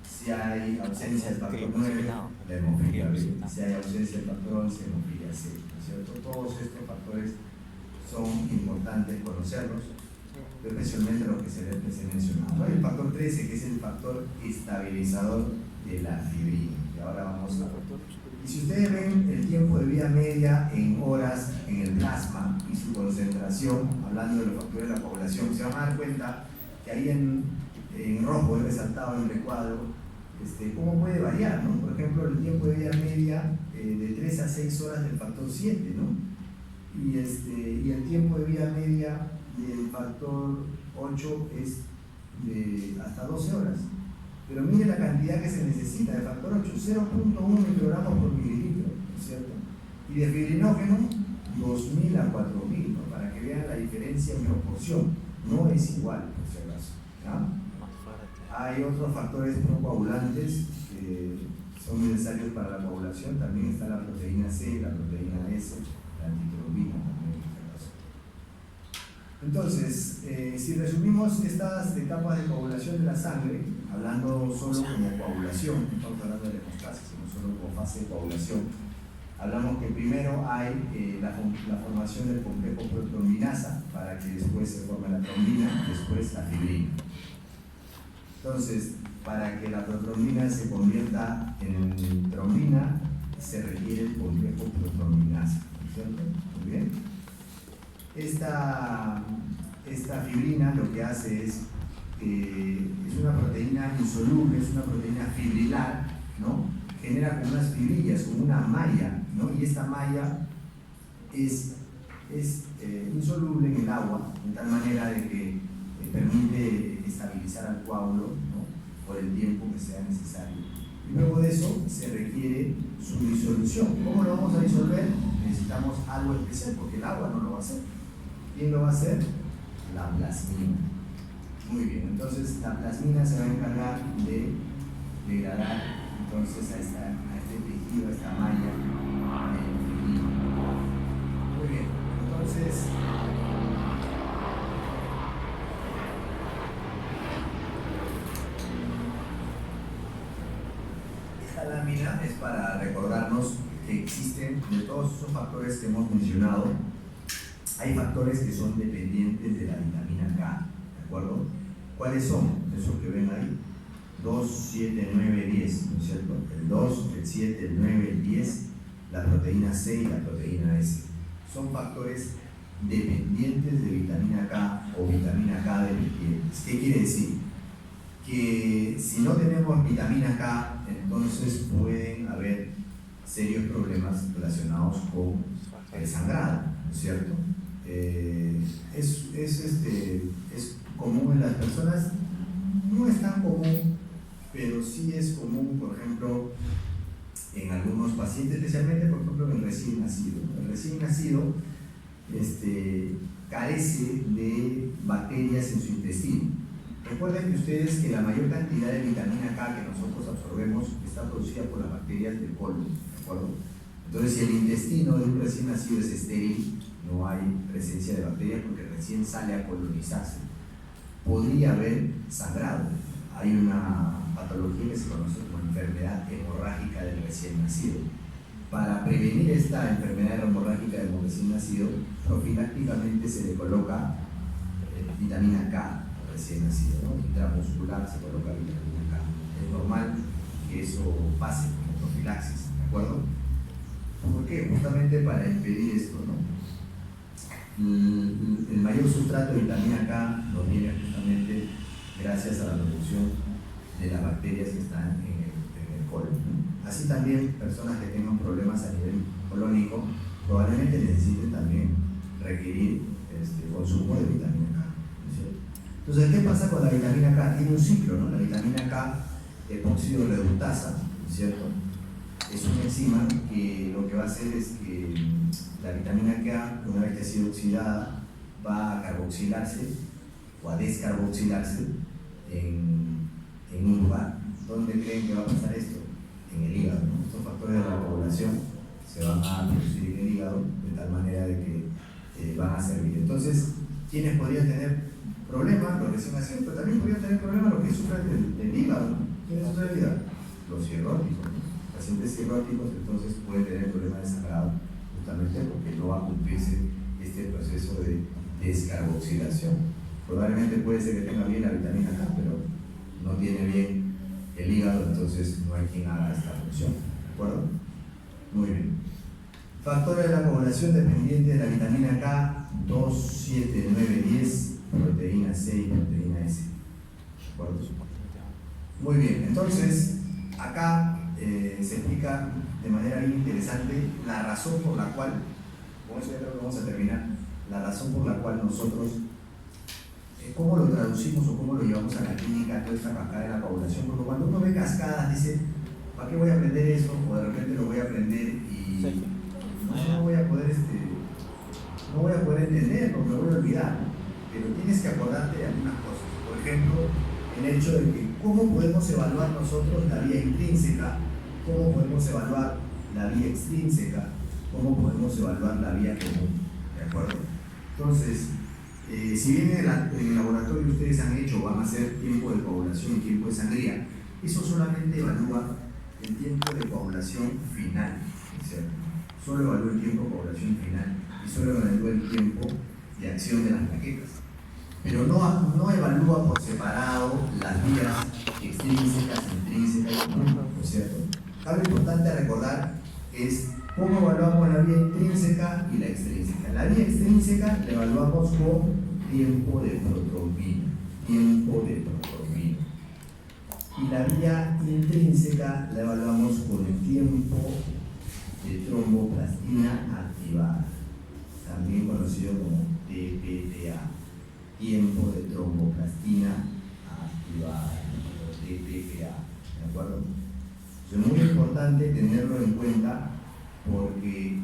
Si hay ausencia del factor 9, la hemofilia B. Si hay ausencia del factor 11, hemofilia C. ¿No es cierto? Todos estos factores son importantes conocerlos, especialmente los que se he mencionado, ¿no? El factor 13, que es el factor estabilizador de la fibrina. Y ahora vamos a ver. Y si ustedes ven el tiempo de vida media en horas en el plasma y su concentración, hablando de los factores de la coagulación, se van a dar cuenta que ahí en rojo he resaltado en el recuadro cómo puede variar, ¿no? Por ejemplo, el tiempo de vida media de 3 a 6 horas del factor 7, ¿no? Y el tiempo de vida media del factor 8 es de hasta 12 horas. Pero mire la cantidad que se necesita de factor 8, 0.1 microgramos por mililitro, ¿no es cierto? Y de fibrinógeno, 2.000 a 4.000, ¿no? Para que vean la diferencia en proporción. No es igual, por si acaso, ¿ya? Hay otros factores no coagulantes que son necesarios para la coagulación. También está la proteína C, la proteína S, la antitrombina también en este caso. Entonces, si resumimos estas etapas de coagulación de la sangre, hablando solo como coagulación, no estamos hablando de hemostasis, sino solo como fase de coagulación, hablamos que primero hay la formación del complejo protrombinasa para que después se forme la trombina y después la fibrina. Entonces, para que la protrombina se convierta en trombina, se requiere el complejo protrombinasa, ¿no es cierto? Muy bien. Esta fibrina lo que hace es una proteína insoluble, es una proteína fibrilar, ¿no? Genera como unas fibrillas, como una malla, ¿no? Y esta malla es insoluble en el agua, de tal manera de que permite estabilizar al coágulo, ¿no? Por el tiempo que sea necesario. Y luego de eso se requiere su disolución. ¿Cómo lo vamos a disolver? Necesitamos algo especial porque el agua no lo va a hacer. ¿Quién lo va a hacer? La plasmina. Muy bien, entonces la plasmina se va a encargar de degradar entonces a este tejido, a esta malla. Muy bien, entonces esta esta lámina es para recordarnos que existen, de todos esos factores que hemos mencionado, hay factores que son dependientes de la vitamina K, ¿de acuerdo? ¿Cuáles son? Esos que ven ahí. 2, 7, 9, 10, ¿no es cierto? El 2, el 7, el 9, el 10, la proteína C y la proteína S. Son factores dependientes de vitamina K o vitamina K dependientes. ¿Qué quiere decir? Que si no tenemos vitamina K, entonces pueden haber serios problemas relacionados con el sangrado, ¿no es cierto? Es común en las personas, no es tan común, pero sí es común, por ejemplo, en algunos pacientes, especialmente, por ejemplo, en el recién nacido. El recién nacido carece de bacterias en su intestino. Recuerden que ustedes que la mayor cantidad de vitamina K que nosotros absorbemos está producida por las bacterias del colon, ¿de acuerdo? Entonces, si el intestino de un recién nacido es estéril, no hay presencia de bacterias porque recién sale a colonizarse. Podría haber sangrado. Hay una patología que se conoce como enfermedad hemorrágica del recién nacido. Para prevenir esta enfermedad hemorrágica del recién nacido, profilácticamente se le coloca vitamina K al recién nacido, ¿no? Intramuscular se coloca vitamina K. Es normal que eso pase como profilaxis, ¿de acuerdo? ¿Por qué? Justamente para impedir esto, ¿no? El mayor sustrato de vitamina K lo viene justamente gracias a la reducción de las bacterias que están en el colon, ¿no? Así también personas que tengan problemas a nivel colónico probablemente necesiten también requerir consumo de vitamina K, ¿no es cierto? Entonces, ¿qué pasa con la vitamina K? Tiene un ciclo, ¿no? La vitamina K epóxido reductasa, ¿no es cierto? Es una enzima que lo que va a hacer es que la vitamina K, una vez que ha sido oxidada, va a carboxilarse o a descarboxilarse en un lugar. ¿Dónde creen que va a pasar esto? En el hígado, ¿no? Estos factores de la coagulación se van a producir en el hígado de tal manera de que van a servir. Entonces, ¿quiénes podrían tener problemas? Los recién nacidos, pero también podrían tener problemas los que sufren del hígado, ¿no? ¿Quiénes sufren del hígado? Los cirróticos, ¿no? Pacientes cirróticos entonces pueden tener problemas de sangrado justamente porque no va a cumplirse este proceso de descarboxilación. Probablemente puede ser que tenga bien la vitamina K, pero no tiene bien el hígado, entonces no hay quien haga esta función, ¿de acuerdo? Muy bien. Factores de la coagulación dependiente de la vitamina K, 2, 7, 9, 10, proteína C y proteína S, ¿de acuerdo? Muy bien, entonces acá se explica de manera bien interesante la razón por la cual, con eso ya creo que vamos a terminar, la razón por la cual nosotros, cómo lo traducimos o cómo lo llevamos a la clínica, toda esta cascada de la coagulación, porque cuando uno ve cascadas dice, ¿para qué voy a aprender eso? O de repente lo voy a aprender y no voy a poder no voy a poder entenderlo, me voy a olvidar, pero tienes que acordarte de algunas cosas. Por ejemplo, el hecho de que cómo podemos evaluar nosotros la vía intrínseca, cómo podemos evaluar la vía extrínseca, cómo podemos evaluar la vía común, ¿de acuerdo? Entonces, si bien en el laboratorio ustedes han hecho, van a hacer tiempo de coagulación y tiempo de sangría, eso solamente evalúa el tiempo de coagulación final, ¿cierto? Solo evalúa el tiempo de coagulación final y solo evalúa el tiempo de acción de las plaquetas. Pero no evalúa por separado las vías extrínsecas, intrínsecas y comunes, ¿no es cierto? Algo importante a recordar es cómo evaluamos la vía intrínseca y la extrínseca. La vía extrínseca la evaluamos con tiempo de protrombina, y la vía intrínseca la evaluamos con el tiempo de tromboplastina activada, también conocido como TPTA, tiempo de tromboplastina activada, o TPA, ¿de acuerdo? Es muy importante tenerlo en cuenta porque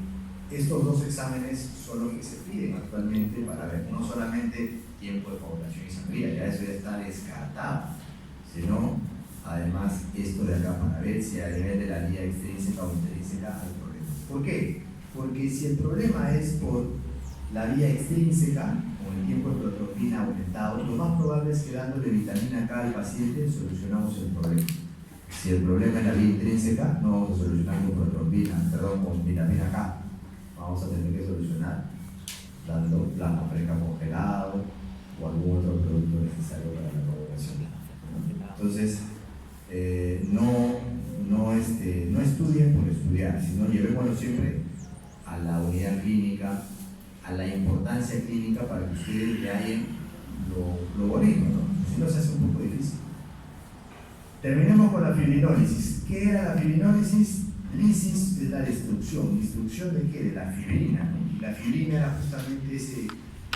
estos dos exámenes son los que se piden actualmente para ver no solamente tiempo de coagulación y sangría, ya eso ya está descartado, sino además esto de acá para ver si a nivel de la vía extrínseca o intrínseca hay problemas. ¿Por qué? Porque si el problema es por la vía extrínseca, con el tiempo de protrombina aumentado, lo más probable es que dándole vitamina K al paciente solucionamos el problema. Si el problema es la vía intrínseca, no vamos a solucionar con vitamina K. Vamos a tener que solucionar dando plasma fresca congelado o algún otro producto necesario para la coagulación. Entonces, no estudien por estudiar, sino llevémoslo siempre a la unidad clínica, a la importancia clínica para que ustedes le hallen lo bonito, ¿no? Si no, se hace un poco difícil. Terminemos con la fibrinólisis. ¿Qué era la fibrinólisis? Lisis es la destrucción. ¿Destrucción de qué? De la fibrina, ¿no? Y la fibrina era justamente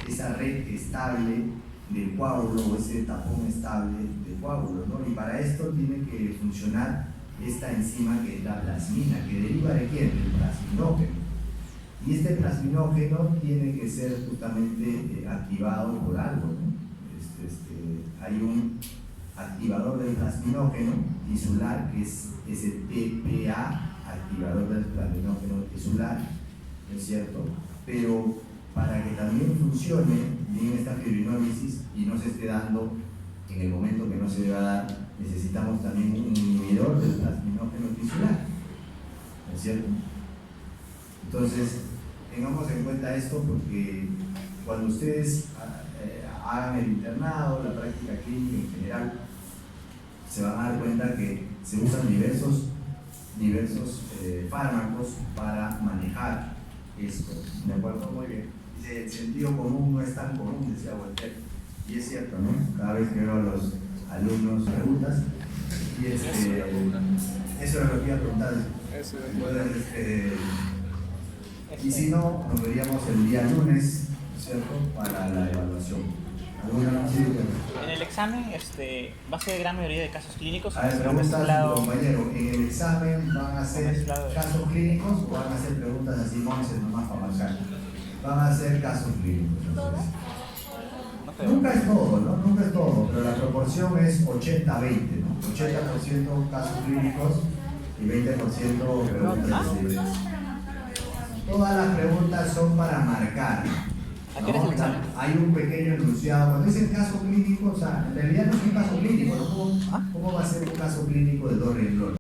esa red estable del coágulo, o ese tapón estable del coágulo, ¿no? Y para esto tiene que funcionar esta enzima que es la plasmina, que deriva de quién? Del plasminógeno. Y este plasminógeno tiene que ser justamente activado por algo, ¿no? Hay un activador del plasminógeno tisular, que es ese TPA, activador del plasminógeno tisular, ¿no es cierto? Pero para que también funcione bien esta fibrinólisis y no se esté dando en el momento que no se deba dar, necesitamos también un inhibidor del plasminógeno tisular, ¿no es cierto? Entonces, tengamos en cuenta esto porque cuando ustedes hagan el internado, la práctica clínica en general, se van a dar cuenta que se usan diversos fármacos para manejar esto. ¿De acuerdo? Muy bien. Dice, el sentido común no es tan común, decía Voltaire. Y es cierto, ¿no? Cada vez que veo a los alumnos preguntas, y eso es lo que iba a preguntar. Y si no, nos veríamos el día lunes, ¿cierto? Para la evaluación. En el examen va a ser gran mayoría de casos clínicos. A ver, pregunta compañero, ¿en el examen van a ser casos clínicos o van a ser preguntas así, Monses, nomás para marcar? Van a ser casos clínicos. Nunca es todo, ¿no? Nunca es todo, pero la proporción es 80-20, ¿no? 80% casos clínicos y 20% preguntas libres. Todas las preguntas son para marcar. ¿No? Hay un pequeño enunciado. Cuando dicen caso clínico, o sea, en realidad no es un caso clínico, ¿no? ¿Cómo va a ser un caso clínico de 2 renglones?